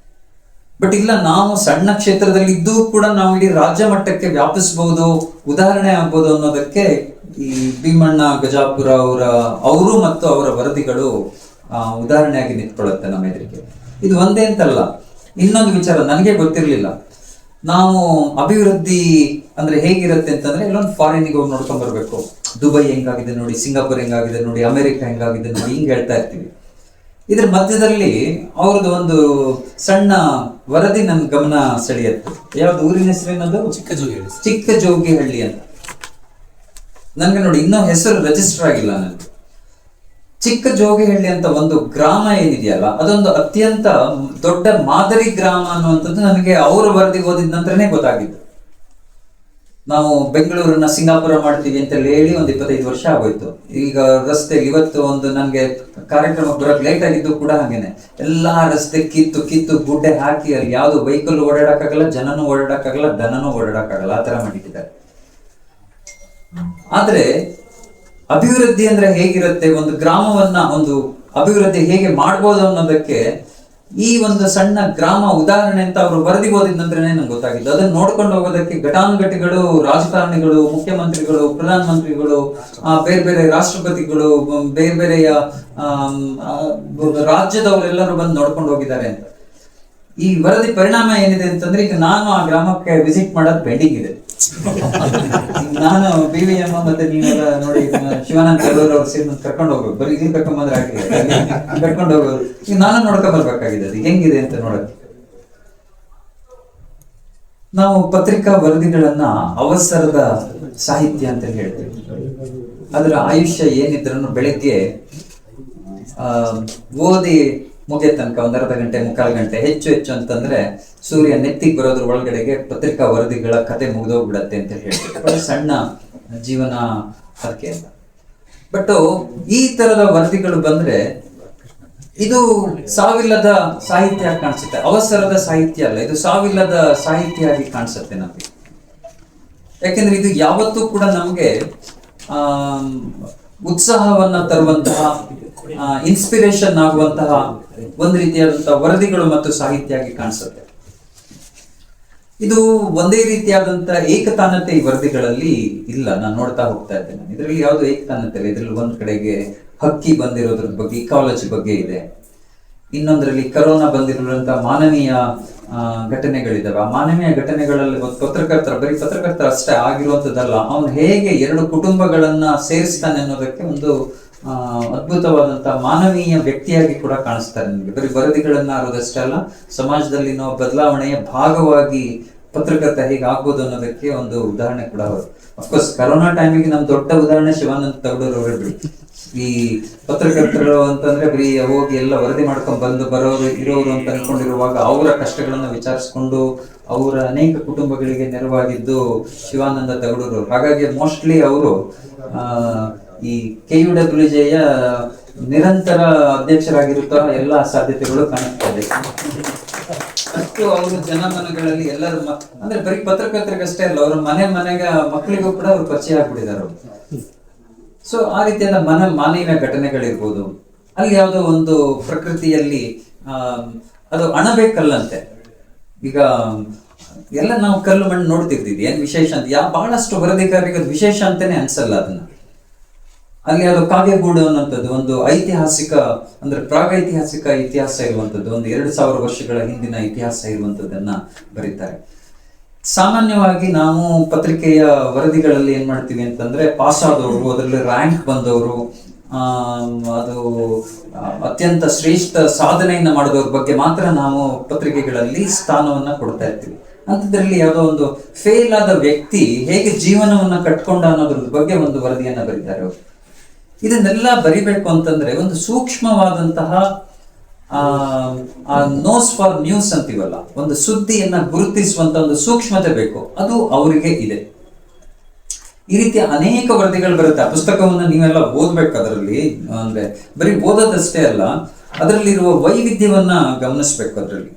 ಬಟ್ ಇಲ್ಲ, ನಾವು ಸಣ್ಣ ಕ್ಷೇತ್ರದಲ್ಲಿ ಇದ್ದು ಕೂಡ ನಾವು ಇಡೀ ರಾಜ್ಯ ಮಟ್ಟಕ್ಕೆ ವ್ಯಾಪಿಸಬಹುದು, ಉದಾಹರಣೆ ಆಗ್ಬೋದು ಅನ್ನೋದಕ್ಕೆ ಈ ಭೀಮಣ್ಣ ಗಜಾಪುರ ಅವರು ಮತ್ತು ಅವರ ವರದಿಗಳು ಉದಾಹರಣೆಯಾಗಿ ನಿಂತ್ಕೊಳ್ಳುತ್ತೆ ನಮ್ಮ ಎದುರಿಗೆ. ಇದು ಒಂದೇ ಅಂತಲ್ಲ, ಇನ್ನೊಂದು ವಿಚಾರ ನನಗೆ ಗೊತ್ತಿರ್ಲಿಲ್ಲ. ನಾವು ಅಭಿವೃದ್ಧಿ ಅಂದ್ರೆ ಹೇಗಿರುತ್ತೆ ಅಂತಂದ್ರೆ ಇಲ್ಲೊಂದು ಫಾರಿನ್ಗೆ ಹೋಗಿ ನೋಡ್ಕೊಂಡ್ ಬರ್ಬೇಕು, ದುಬೈ ಹೆಂಗಾಗಿದೆ ನೋಡಿ, ಸಿಂಗಾಪುರ್ ಹೆಂಗಾಗಿದೆ ನೋಡಿ, ಅಮೆರಿಕ ಹೆಂಗಾಗಿದೆ ನೋಡಿ, ಹಿಂಗ್ ಹೇಳ್ತಾ ಇರ್ತೀವಿ. ಇದ್ರ ಮಧ್ಯದಲ್ಲಿ ಅವ್ರದ್ದು ಒಂದು ಸಣ್ಣ ವರದಿ ನನ್ ಗಮನ ಸೆಳೆಯುತ್ತೆ. ಯಾವ್ದು ಊರಿನ ಹೆಸರೇನದು? ಚಿಕ್ಕ ಜೋಗಿಹಳ್ಳಿ ಅಂತ. ನನ್ಗೆ ನೋಡಿ ಇನ್ನೂ ಹೆಸರು ರಿಜಿಸ್ಟರ್ ಆಗಿಲ್ಲ ನನಗೆ. ಚಿಕ್ಕ ಜೋಗಿಹಳ್ಳಿ ಅಂತ ಒಂದು ಗ್ರಾಮ ಏನಿದೆಯಲ್ಲ, ಅದೊಂದು ಅತ್ಯಂತ ದೊಡ್ಡ ಮಾದರಿ ಗ್ರಾಮ ಅನ್ನುವಂಥದ್ದು ನನಗೆ ಅವರ ವರದಿ ಓದಿದ ನಂತರನೇ ಗೊತ್ತಾಗಿದ್ದು. ನಾವು ಬೆಂಗಳೂರನ್ನ ಸಿಂಗಾಪುರ ಮಾಡ್ತೀವಿ ಅಂತ ಹೇಳಿ ಒಂದು 25 ವರ್ಷ ಆಗೋಯ್ತು. ಈಗ ರಸ್ತೆಗೆ ಇವತ್ತು ಒಂದು ನನ್ಗೆ ಕಾರ್ಯಕ್ರಮ ಬರೋಕ್ ಲೇಟ್ ಆಗಿದ್ದು ಕೂಡ ಹಾಗೇನೆ, ಎಲ್ಲಾ ರಸ್ತೆ ಕಿತ್ತು ಗುಡ್ಡೆ ಹಾಕಿ ಅಲ್ಲಿ ಯಾವ್ದು ವೆಹಿಕಲ್ ಓಡಾಡಕ್ಕಾಗಲ್ಲ, ಜನನೂ ಓಡಾಡಕ್ಕಾಗಲ್ಲ, ದನನೂ ಓಡಾಡಕ್ಕಾಗಲ್ಲ, ಆ ತರ ಮಾಡಿಟ್ಟಿದ್ದಾರೆ. ಆದ್ರೆ ಅಭಿವೃದ್ಧಿ ಅಂದ್ರೆ ಹೇಗಿರುತ್ತೆ, ಒಂದು ಗ್ರಾಮವನ್ನ ಒಂದು ಅಭಿವೃದ್ಧಿ ಹೇಗೆ ಮಾಡ್ಬೋದು ಅನ್ನೋದಕ್ಕೆ ಈ ಒಂದು ಸಣ್ಣ ಗ್ರಾಮ ಉದಾಹರಣೆ ಅಂತ ಅವರು ವರದಿ ಓದಿದ ನಂತರನೇ ನಂಗೆ ಗೊತ್ತಾಗಿದ್ದು. ಅದನ್ನ ನೋಡ್ಕೊಂಡು ಹೋಗೋದಕ್ಕೆ ಘಟಾನುಘಟಿಗಳು, ರಾಜಕಾರಣಿಗಳು, ಮುಖ್ಯಮಂತ್ರಿಗಳು, ಪ್ರಧಾನ ಮಂತ್ರಿಗಳು, ಬೇರೆ ಬೇರೆ ರಾಷ್ಟ್ರಪತಿಗಳು, ಬೇರೆ ಬೇರೆಯ ರಾಜ್ಯದವರೆಲ್ಲರೂ ಬಂದು ನೋಡ್ಕೊಂಡು ಹೋಗಿದ್ದಾರೆ ಅಂತ. ಈ ವರದಿ ಪರಿಣಾಮ ಏನಿದೆ ಅಂತಂದ್ರೆ, ಈಗ ನಾನು ಆ ಗ್ರಾಮಕ್ಕೆ ವಿಸಿಟ್ ಮಾಡೋದು ಪೆಂಡಿಂಗ್ ಇದೆ. ನಾನು BVM ಮತ್ತೆ ನೀವೆಲ್ಲ ನೋಡಿ ಶಿವಾನಂದ ಕೆಲವರು ಅವ್ರು ಸೇರಿ ಕರ್ಕೊಂಡು ಹೋಗ್ಬೇಕು, ಬರೀ ಇಲ್ಲಿ ಕರ್ಕೊಂಡ್ಬಂದ್ರೆ ಆಗಿಲ್ಲ, ಕರ್ಕೊಂಡು ಹೋಗೋದು. ಈಗ ನಾನು ನೋಡ್ಕೊಂಡ್ ಬರ್ಬೇಕಾಗಿದೆ ಅದು ಹೆಂಗಿದೆ ಅಂತ ನೋಡಕ್ಕೆ. ನಾವು ಪತ್ರಿಕಾ ವರದಿಗಳನ್ನ ಅವಸರದ ಸಾಹಿತ್ಯ ಅಂತ ಹೇಳ್ತೀವಿ. ಅದರ ಆಯುಷ್ಯ ಏನಿದ್ರೂ ಬೆಳಿಗ್ಗೆ ಓದಿ ಮುಗಿಯ ತನಕ ಒಂದು ಅರ್ಧ ಗಂಟೆ, ಮುಕ್ಕಾಲು ಗಂಟೆ, ಹೆಚ್ಚು ಅಂತಂದ್ರೆ ಸೂರ್ಯ ನೆತ್ತಿಗೆ ಬರೋದ್ರ ಒಳಗಡೆಗೆ ಪತ್ರಿಕಾ ವರದಿಗಳ ಕತೆ ಮುಗಿದೋಗ್ಬಿಡತ್ತೆ ಅಂತ ಹೇಳ್ತೀವಿ. ಸಣ್ಣ ಜೀವನ ಅದಕ್ಕೆ ಅಂತ. ಬಟ್ ಈ ತರದ ವರದಿಗಳು ಬಂದ್ರೆ ಇದು ಸಾವಿಲ್ಲದ ಸಾಹಿತ್ಯ ಕಾಣಿಸುತ್ತೆ. ಅವಸರದ ಸಾಹಿತ್ಯ ಅಲ್ಲ, ಇದು ಸಾವಿಲ್ಲದ ಸಾಹಿತ್ಯ ಆಗಿ ಕಾಣಿಸುತ್ತೆ ನಮಗೆ. ಯಾಕೆಂದ್ರೆ ಇದು ಯಾವತ್ತೂ ಕೂಡ ನಮ್ಗೆ ಉತ್ಸಾಹವನ್ನ ತರುವಂತಹ, ಇನ್ಸ್ಪಿರೇಷನ್ ಆಗುವಂತಹ ಒಂದು ರೀತಿಯಾದಂತಹ ವರದಿಗಳು ಮತ್ತು ಸಾಹಿತ್ಯ ಆಗಿ ಕಾಣಿಸುತ್ತೆ. ಇದು ಒಂದೇ ರೀತಿಯಾದಂತ ಏಕತಾನತೆ ಈ ವರದಿಗಳಲ್ಲಿ ಇಲ್ಲ. ನಾನು ನೋಡ್ತಾ ಹೋಗ್ತಾ ಇದ್ದೇನೆ, ಇದರಲ್ಲಿ ಯಾವ್ದು ಏಕತಾನತೆ ಇಲ್ಲ. ಇದ್ರಲ್ಲಿ ಒಂದ್ ಕಡೆಗೆ ಹಕ್ಕಿ ಬಂದಿರೋದ್ರ ಬಗ್ಗೆ, ಇಕಾಲಜಿ ಬಗ್ಗೆ ಇದೆ. ಇನ್ನೊಂದರಲ್ಲಿ ಕರೋನಾ ಬಂದಿರುವಂತಹ ಮಾನವೀಯ ಘಟನೆಗಳಿದಾವೆ. ಆ ಮಾನವೀಯ ಘಟನೆಗಳಲ್ಲಿ ಬರೀ ಪತ್ರಕರ್ತರ ಅಷ್ಟೇ ಆಗಿರುವಂತದ್ದಲ್ಲ, ಅವನು ಹೇಗೆ 2 ಕುಟುಂಬಗಳನ್ನ ಸೇರಿಸ್ತಾನೆ ಅನ್ನೋದಕ್ಕೆ ಒಂದು ಅದ್ಭುತವಾದಂತಹ ಮಾನವೀಯ ವ್ಯಕ್ತಿಯಾಗಿ ಕೂಡ ಕಾಣಿಸ್ತಾರೆ ನಿಮಗೆ. ಬರೀ ವರದಿಗಳನ್ನ ಆರೋದಷ್ಟೇ ಅಲ್ಲ, ಸಮಾಜದಲ್ಲಿನ ಬದಲಾವಣೆಯ ಭಾಗವಾಗಿ ಪತ್ರಕರ್ತ ಹೇಗೆ ಆಗ್ಬೋದು ಅನ್ನೋದಕ್ಕೆ ಒಂದು ಉದಾಹರಣೆ ಕೂಡ ಹೌದು. ಅಫ್ಕೋರ್ಸ್ ಕರೋನಾ ಟೈಮಿಗೆ ನಮ್ ದೊಡ್ಡ ಉದಾಹರಣೆ ಶಿವಾನಂದ ತಗಡೂರು ಅವರೇ ಬಿಡಿ. ಈ ಪತ್ರಕರ್ತರು ಅಂತಂದ್ರೆ ಬರೀ ಹೋಗಿ ಎಲ್ಲ ವರದಿ ಮಾಡ್ಕೊಂಡ್ ಬರೋರು ಇರೋರು ಅಂತ ಅನ್ಕೊಂಡಿರುವಾಗ ಅವರ ಕಷ್ಟಗಳನ್ನ ವಿಚಾರಿಸ್ಕೊಂಡು ಅವರ ಅನೇಕ ಕುಟುಂಬಗಳಿಗೆ ನೆರವಾಗಿದ್ದು ಶಿವಾನಂದ ತಗಡೂರು. ಹಾಗಾಗಿ ಮೋಸ್ಟ್ಲಿ ಅವರು ಈ KUWJ ನಿರಂತರ ಅಧ್ಯಕ್ಷರಾಗಿರುತ್ತಾ ಎಲ್ಲಾ ಸಾಧ್ಯತೆಗಳು ಕಾಣಿಸ್ತಾ ಇದೆ. ಅಷ್ಟು ಅವರು ಜನಮನಗಳಲ್ಲಿ ಎಲ್ಲರ ಅಂದ್ರೆ ಬರೀ ಪತ್ರಕರ್ತರಿಗಷ್ಟೇ ಅಲ್ಲ, ಅವ್ರ ಮನೆಗ ಮಕ್ಕಳಿಗೂ ಕೂಡ ಅವ್ರು ಪರಿಚಯ ಆಗ್ಬಿಟ್ಟಿದ್ದಾರೆ ಅವರು. ಸೊ ಆ ರೀತಿಯಾದ ಮಾನವೀಯ ಘಟನೆಗಳಿರ್ಬೋದು. ಅಲ್ಲಿ ಯಾವುದೋ ಒಂದು ಪ್ರಕೃತಿಯಲ್ಲಿ ಅದು ಅಣಬೇಕಲ್ಲಂತೆ. ಈಗ ಎಲ್ಲ ನಾವು ಕಲ್ಲು ಮಣ್ಣು ನೋಡ್ತಿರ್ತೀವಿ, ಏನ್ ವಿಶೇಷ ಅಂತ ಬಹಳಷ್ಟು ವರದಿಗಾರರಿಗೆ ವಿಶೇಷ ಅಂತಾನೆ ಅನ್ಸಲ್ಲ ಅದನ್ನ. ಅಲ್ಲಿ ಅದು ಕಾವ್ಯಗೂಡು ಅನ್ನುವಂಥದ್ದು ಒಂದು ಐತಿಹಾಸಿಕ ಅಂದ್ರೆ ಪ್ರಾಗೈತಿಹಾಸಿಕ ಇತಿಹಾಸ ಇರುವಂತದ್ದು, ಒಂದು 2000 ವರ್ಷಗಳ ಹಿಂದಿನ ಇತಿಹಾಸ ಇರುವಂತದ್ದನ್ನ ಬರೀತಾರೆ. ಸಾಮಾನ್ಯವಾಗಿ ನಾವು ಪತ್ರಿಕೆಯ ವರದಿಗಳಲ್ಲಿ ಏನ್ ಮಾಡ್ತೀವಿ ಅಂತಂದ್ರೆ, ಪಾಸ್ ಆದವರು, ಅದರಲ್ಲಿ ರ್ಯಾಂಕ್ ಬಂದವರು, ಅದು ಅತ್ಯಂತ ಶ್ರೇಷ್ಠ ಸಾಧನೆಯನ್ನ ಮಾಡಿದವ್ರ ಬಗ್ಗೆ ಮಾತ್ರ ನಾವು ಪತ್ರಿಕೆಗಳಲ್ಲಿ ಸ್ಥಾನವನ್ನ ಕೊಡ್ತಾ ಇರ್ತೀವಿ. ಅಂಥದ್ರಲ್ಲಿ ಯಾವುದೋ ಒಂದು ಫೇಲ್ ಆದ ವ್ಯಕ್ತಿ ಹೇಗೆ ಜೀವನವನ್ನ ಕಟ್ಕೊಂಡ ಅನ್ನೋದ್ರ ಬಗ್ಗೆ ಒಂದು ವರದಿಯನ್ನ ಬರೀತಾರೆ ಅವರು. ಇದನ್ನೆಲ್ಲ ಬರಿಬೇಕು ಅಂತಂದ್ರೆ ಒಂದು ಸೂಕ್ಷ್ಮವಾದಂತಹ ನೋಸ್ ಫಾರ್ ನ್ಯೂಸ್ ಅಂತೀವಲ್ಲ, ಒಂದು ಸುದ್ದಿಯನ್ನ ಗುರುತಿಸುವಂತ ಒಂದು ಸೂಕ್ಷ್ಮತೆ ಬೇಕು. ಅದು ಅವರಿಗೆ ಇದೆ. ಈ ರೀತಿಯ ಅನೇಕ ವರದಿಗಳು ಬರುತ್ತೆ. ಆ ಪುಸ್ತಕವನ್ನ ನೀವೆಲ್ಲ ಓದ್ಬೇಕು. ಅದರಲ್ಲಿ ಅಂದ್ರೆ ಬರೀ ಓದೋದಷ್ಟೇ ಅಲ್ಲ, ಅದರಲ್ಲಿರುವ ವೈವಿಧ್ಯವನ್ನ ಗಮನಿಸ್ಬೇಕು. ಅದರಲ್ಲಿ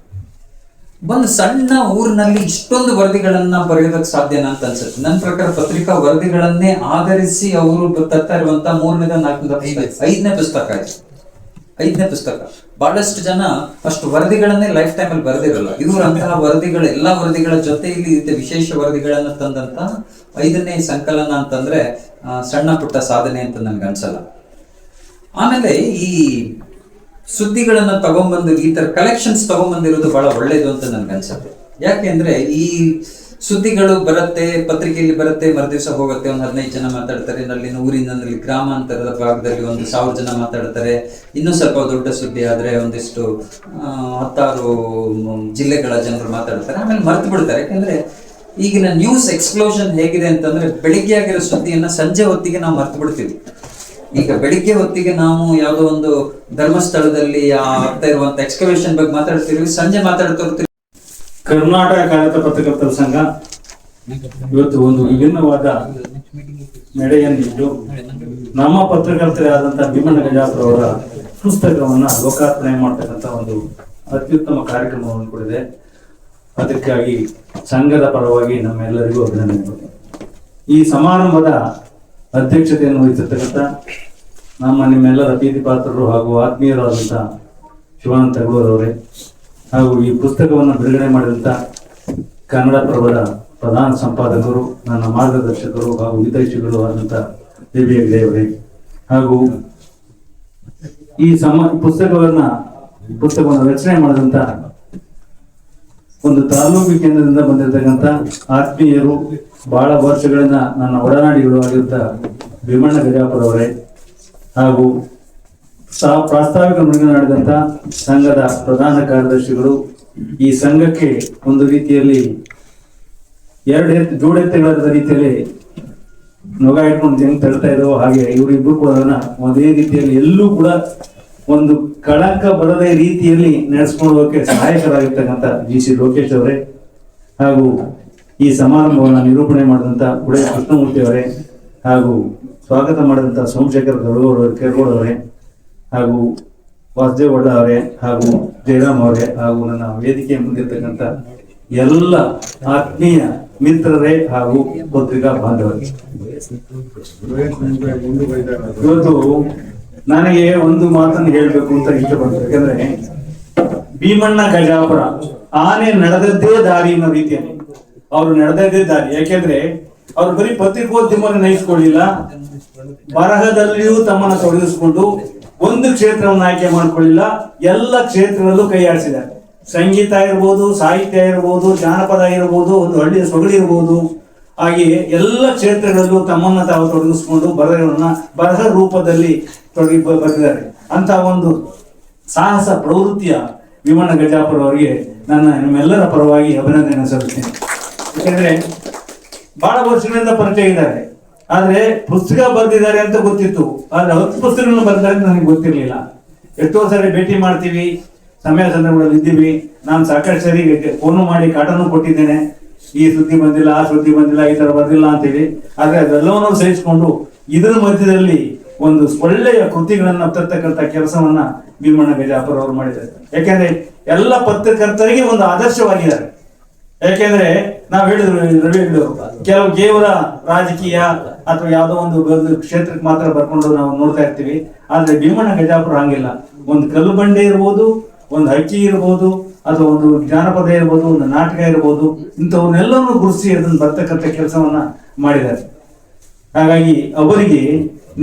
ಒಂದು ಸಣ್ಣ ಊರಿನಲ್ಲಿ ಇಷ್ಟೊಂದು ವರದಿಗಳನ್ನ ಬರೆಯೋದಕ್ಕೆ ಸಾಧ್ಯನಾ ಅಂತ ಅನ್ಸುತ್ತೆ. ನನ್ನ ಪ್ರಕಾರ ಪತ್ರಿಕಾ ವರದಿಗಳನ್ನೇ ಆಧರಿಸಿ ಅವರು ತರ್ತಾ ಇರುವಂತ 3ನೇ 4ನೇ 5ನೇ ಪುಸ್ತಕ ಆಯ್ತು. 5ನೇ ಪುಸ್ತಕ. ಬಹಳಷ್ಟು ಜನ ಅಷ್ಟು ವರದಿಗಳನ್ನೇ ಲೈಫ್ ಟೈಮ್ ಅಲ್ಲಿ ಬರೆದಿರಲ್ಲ. ಇವರಂತಹ ವರದಿಗಳ ಎಲ್ಲಾ ವರದಿಗಳ ಜೊತೆಯಲ್ಲಿ ವಿಶೇಷ ವರದಿಗಳನ್ನ ತಂದಂತ 5ನೇ ಸಂಕಲನ ಅಂತಂದ್ರೆ ಸಣ್ಣ ಪುಟ್ಟ ಸಾಧನೆ ಅಂತ ನನ್ಗೆ ಅನ್ಸಲ್ಲ. ಆಮೇಲೆ ಈ ಸುದ್ದಿಗಳನ್ನ ತಗೊಂಡ್ಬಂದು ಈ ತರ ಕಲೆಕ್ಷನ್ಸ್ ತಗೊಂಡ್ಬಂದಿರೋದು ಬಹಳ ಒಳ್ಳೇದು ಅಂತ ನನ್ಗೆ ಅನ್ಸುತ್ತೆ. ಯಾಕೆಂದ್ರೆ ಈ ಸುದ್ದಿಗಳು ಬರುತ್ತೆ, ಪತ್ರಿಕೆಯಲ್ಲಿ ಬರುತ್ತೆ, ಮರುದಿವಸ ಹೋಗುತ್ತೆ, ಒಂದು 15 ಜನ ಮಾತಾಡ್ತಾರೆ, ಅಲ್ಲಿನ ಊರಿನಲ್ಲಿ ಗ್ರಾಮಾಂತರದ ಭಾಗದಲ್ಲಿ 1,000 ಜನ ಮಾತಾಡ್ತಾರೆ. ಇನ್ನೂ ಸ್ವಲ್ಪ ದೊಡ್ಡ ಸುದ್ದಿ ಆದ್ರೆ ಒಂದಿಷ್ಟು 10 ಜಿಲ್ಲೆಗಳ ಜನರು ಮಾತಾಡ್ತಾರೆ, ಆಮೇಲೆ ಮರ್ತು ಬಿಡ್ತಾರೆ. ಯಾಕಂದ್ರೆ ಈಗಿನ ನ್ಯೂಸ್ ಎಕ್ಸ್ಪ್ಲೋಷನ್ ಹೇಗಿದೆ ಅಂತಂದ್ರೆ, ಬೆಳಿಗ್ಗೆ ಆಗಿರೋ ಸುದ್ದಿಯನ್ನ ಸಂಜೆ ಹೊತ್ತಿಗೆ ನಾವು ಮರ್ತು ಬಿಡ್ತೀವಿ. ಈಗ ಬೆಳಿಗ್ಗೆ ಹೊತ್ತಿಗೆ ನಾವು ಯಾವುದೋ ಒಂದು ಧರ್ಮಸ್ಥಳದಲ್ಲಿ ಆಗ್ತಾ ಇರುವಂತ ಎಕ್ಸ್ಕವೇಷನ್ ಬಗ್ಗೆ ಮಾತಾಡ್ತಿರ್ತೀವಿ, ಸಂಜೆ ಮಾತಾಡ್ತಿರ್ತೀವಿ. ಕರ್ನಾಟಕ ಕಾರ್ಯರತ ಪತ್ರಕರ್ತರ ಸಂಘ ಇವತ್ತು ಒಂದು ವಿಭಿನ್ನವಾದ ನಡೆಯನ್ನಿಟ್ಟು ನಮ್ಮ ಪತ್ರಕರ್ತರೇ ಆದಂತಹ ಭೀಮಣ್ಣ ಗಜಾಪುರ ಅವರ ಪುಸ್ತಕವನ್ನ ಲೋಕಾರ್ಪಣೆ ಮಾಡ್ತಕ್ಕಂಥ ಒಂದು ಅತ್ಯುತ್ತಮ ಕಾರ್ಯಕ್ರಮವನ್ನು ಕೊಡಿದೆ. ಅದಕ್ಕಾಗಿ ಸಂಘದ ಪರವಾಗಿ ನಮ್ಮೆಲ್ಲರಿಗೂ ಅಭಿನಂದನೆಗಳು. ಈ ಸಮಾರಂಭದ ಅಧ್ಯಕ್ಷತೆಯನ್ನು ವಹಿಸಿರ್ತಕ್ಕಂಥ ನಿಮ್ಮೆಲ್ಲರ ಪ್ರೀತಿ ಪಾತ್ರರು ಹಾಗೂ ಆತ್ಮೀಯರಾದಂಥ ಶಿವಾನಂದ ತಗಲೂರವರೇ, ಹಾಗೂ ಈ ಪುಸ್ತಕವನ್ನು ಬಿಡುಗಡೆ ಮಾಡಿದಂಥ ಕನ್ನಡ ಪ್ರಭದ ಪ್ರಧಾನ ಸಂಪಾದಕರು, ನನ್ನ ಮಾರ್ಗದರ್ಶಕರು ಹಾಗೂ ಹಿತೈಷಿಗಳು ಆದಂಥ ದೇವಿ ಹೆಗ್ಡೆ ಅವರೇ, ಹಾಗೂ ಈ ಪುಸ್ತಕವನ್ನು ರಚನೆ ಮಾಡಿದಂಥ ಒಂದು ತಾಲೂಕು ಕೇಂದ್ರದಿಂದ ಬಂದಿರತಕ್ಕಂಥ ಆತ್ಮೀಯರು, ಬಹಳ ವರ್ಷಗಳಿಂದ ನನ್ನ ಒಡನಾಡಿಗಳು ಆಗಿರುತ್ತ ಭೀಮಣ್ಣ ಗಜಾಪುರ ಅವರೇ, ಹಾಗೂ ಪ್ರಾಸ್ತಾವಿಕ ನುಡಿಗಳಾಡಿದಂಥ ಸಂಘದ ಪ್ರಧಾನ ಕಾರ್ಯದರ್ಶಿಗಳು, ಈ ಸಂಘಕ್ಕೆ ಒಂದು ರೀತಿಯಲ್ಲಿ ಜೋಡೆತ್ತುಗಳ ರೀತಿಯಲ್ಲಿ ನೊಗ ಇಟ್ಕೊಂಡು ಹೆಂಗ್ ತಳ್ತಾ ಇದ್ದಾವೋ ಹಾಗೆ ಇವರಿಬ್ಬರು ಕೂಡ ಒಂದೇ ರೀತಿಯಲ್ಲಿ ಎಲ್ಲೂ ಕೂಡ ಒಂದು ಕಳಂಕ ಬರದೇ ರೀತಿಯಲ್ಲಿ ನಡೆಸ್ಕೊಂಡು ಹೋಗಕ್ಕೆ ಸಹಾಯಕರಾಗಿರ್ತಕ್ಕಂಥ GC ಲೋಕೇಶ್ ಅವರೇ, ಹಾಗೂ ಈ ಸಮಾರಂಭವನ್ನು ನಿರೂಪಣೆ ಮಾಡಿದಂಥ ಉಡಯ ಕೃಷ್ಣಮೂರ್ತಿ ಅವರೇ, ಹಾಗೂ ಸ್ವಾಗತ ಮಾಡಿದಂಥ ಸೋಮಶೇಖರ್ ಕೆರಗೋಡ್ ಅವರೇ, ಹಾಗೂ ವಾಸುದೇವ್ ಒಳ್ಳ ಅವರೇ, ಹಾಗೂ ಜಯರಾಮ್ ಅವರೇ, ಹಾಗೂ ನನ್ನ ವೇದಿಕೆ ಮುಂದಿರ್ತಕ್ಕಂಥ ಎಲ್ಲ ಆತ್ಮೀಯ ಮಿತ್ರರೇ ಹಾಗೂ ಪತ್ರಿಕಾ ಬಾಂಧವರೇ, ಇವತ್ತು ನನಗೆ ಒಂದು ಮಾತನ್ನು ಹೇಳ್ಬೇಕು ಅಂತ ಇಷ್ಟಪಡ್ತೀನಿ. ಯಾಕಂದ್ರೆ ಭೀಮಣ್ಣ ಗಜಾಪುರ ಆನೆ ನಡೆದದ್ದೇ ದಾರಿ ಅನ್ನೋ ರೀತಿಯಲ್ಲಿ ಅವರು ನಡೆದದ್ದೇ ದಾರಿ. ಯಾಕೆಂದ್ರೆ ಅವ್ರು ಬರೀ ಪತ್ರಿಕೋದ್ಯಮವನ್ನು ನಯಿಸ್ಕೊಳ್ಳಿಲ್ಲ, ಬರಹದಲ್ಲಿಯೂ ತಮ್ಮನ್ನು ತೊಡಗಿಸಿಕೊಂಡು ಒಂದು ಕ್ಷೇತ್ರವನ್ನು ಆಯ್ಕೆ ಮಾಡ್ಕೊಳ್ಳಿಲ್ಲ, ಎಲ್ಲ ಕ್ಷೇತ್ರದಲ್ಲೂ ಕೈ ಆಡಿಸಿದ್ದಾರೆ. ಸಂಗೀತ ಇರ್ಬೋದು, ಸಾಹಿತ್ಯ ಇರ್ಬೋದು, ಜಾನಪದ ಇರ್ಬೋದು, ಒಂದು ಹಳ್ಳಿಯ ಸೊಗಡಿ ಇರ್ಬೋದು, ಹಾಗೆಯೇ ಎಲ್ಲ ಕ್ಷೇತ್ರಗಳಲ್ಲೂ ತಮ್ಮನ್ನ ತಾವು ತೊಡಗಿಸಿಕೊಂಡು ಬರಹ ರೂಪದಲ್ಲಿ ಬರೆದಿದ್ದಾರೆ. ಅಂತ ಒಂದು ಸಾಹಸ ಪ್ರವೃತ್ತಿಯ ಭೀಮಣ್ಣ ಗಜಾಪುರ ಅವರಿಗೆ ನಿಮ್ಮೆಲ್ಲರ ಪರವಾಗಿ ಅಭಿನಂದನೆ ಸಲ್ಲಿಸ್ತೇನೆ. ಯಾಕಂದ್ರೆ ಬಹಳ ವರ್ಷಗಳಿಂದ ಪರಿಚಯ ಇದ್ದಾರೆ, ಆದ್ರೆ ಪುಸ್ತಕ ಬರೆದಿದ್ದಾರೆ ಅಂತ ಗೊತ್ತಿತ್ತು, ಆದ್ರೆ 10 ಪುಸ್ತಕಗಳನ್ನು ಬರೆದಿದ್ದಾರೆ ಅಂತ ನನಗೆ ಗೊತ್ತಿರ್ಲಿಲ್ಲ. ಎಷ್ಟೋ ಸಾರಿ ಭೇಟಿ ಮಾಡ್ತೀವಿ, ಸಮಯ ಸಂದರ್ಭಗಳಲ್ಲಿ ಇದ್ದೀವಿ. ನಾನು ಸಾಕಷ್ಟು ಸರಿ ಫೋನು ಮಾಡಿ ಕಾಟನ್ನು ಕೊಟ್ಟಿದ್ದೇನೆ, ಈ ಸುದ್ದಿ ಬಂದಿಲ್ಲ, ಆ ಸುದ್ದಿ ಬಂದಿಲ್ಲ, ಈ ತರ ಬಂದಿಲ್ಲ ಅಂತೇಳಿ. ಆದ್ರೆ ಅದೆಲ್ಲವನ್ನೂ ಸಹಿಸಿಕೊಂಡು ಇದರ ಮಧ್ಯದಲ್ಲಿ ಒಂದು ಒಳ್ಳೆಯ ಕೃತಿಗಳನ್ನ ತರ್ತಕ್ಕಂಥ ಕೆಲಸವನ್ನ ಭೀಮಣ್ಣ ಗಜಾಪುರ ಅವರು ಮಾಡಿದ್ದಾರೆ. ಯಾಕೆಂದ್ರೆ ಎಲ್ಲ ಪತ್ರಕರ್ತರಿಗೆ ಒಂದು ಆದರ್ಶವಾಗಿದ್ದಾರೆ. ಯಾಕೆಂದ್ರೆ ನಾವು ಹೇಳಿದ್ರು, ರವಿ ಹೇಳಿದ್ರು, ಕೆಲವು ಕೇವಲ ರಾಜಕೀಯ ಅಥವಾ ಯಾವುದೋ ಒಂದು ಕ್ಷೇತ್ರಕ್ಕೆ ಮಾತ್ರ ಬರ್ಕೊಂಡು ನಾವು ನೋಡ್ತಾ ಇರ್ತೀವಿ. ಆದ್ರೆ ಭೀಮಣ್ಣ ಗಜಾಪುರ ಹಂಗಿಲ್ಲ. ಒಂದು ಕಲ್ಲು ಬಂಡೆ ಇರ್ಬೋದು, ಒಂದು ಹಕ್ಕಿ ಇರ್ಬೋದು, ಅಥವಾ ಒಂದು ಜಾನಪದ ಇರ್ಬೋದು, ಒಂದು ನಾಟಕ ಇರ್ಬೋದು, ಇಂಥವನ್ನೆಲ್ಲವನ್ನು ಗುರುತಿಸಿ ಅದನ್ನು ಬರ್ತಕ್ಕಂಥ ಕೆಲಸವನ್ನ ಮಾಡಿದ್ದಾರೆ. ಹಾಗಾಗಿ ಅವರಿಗೆ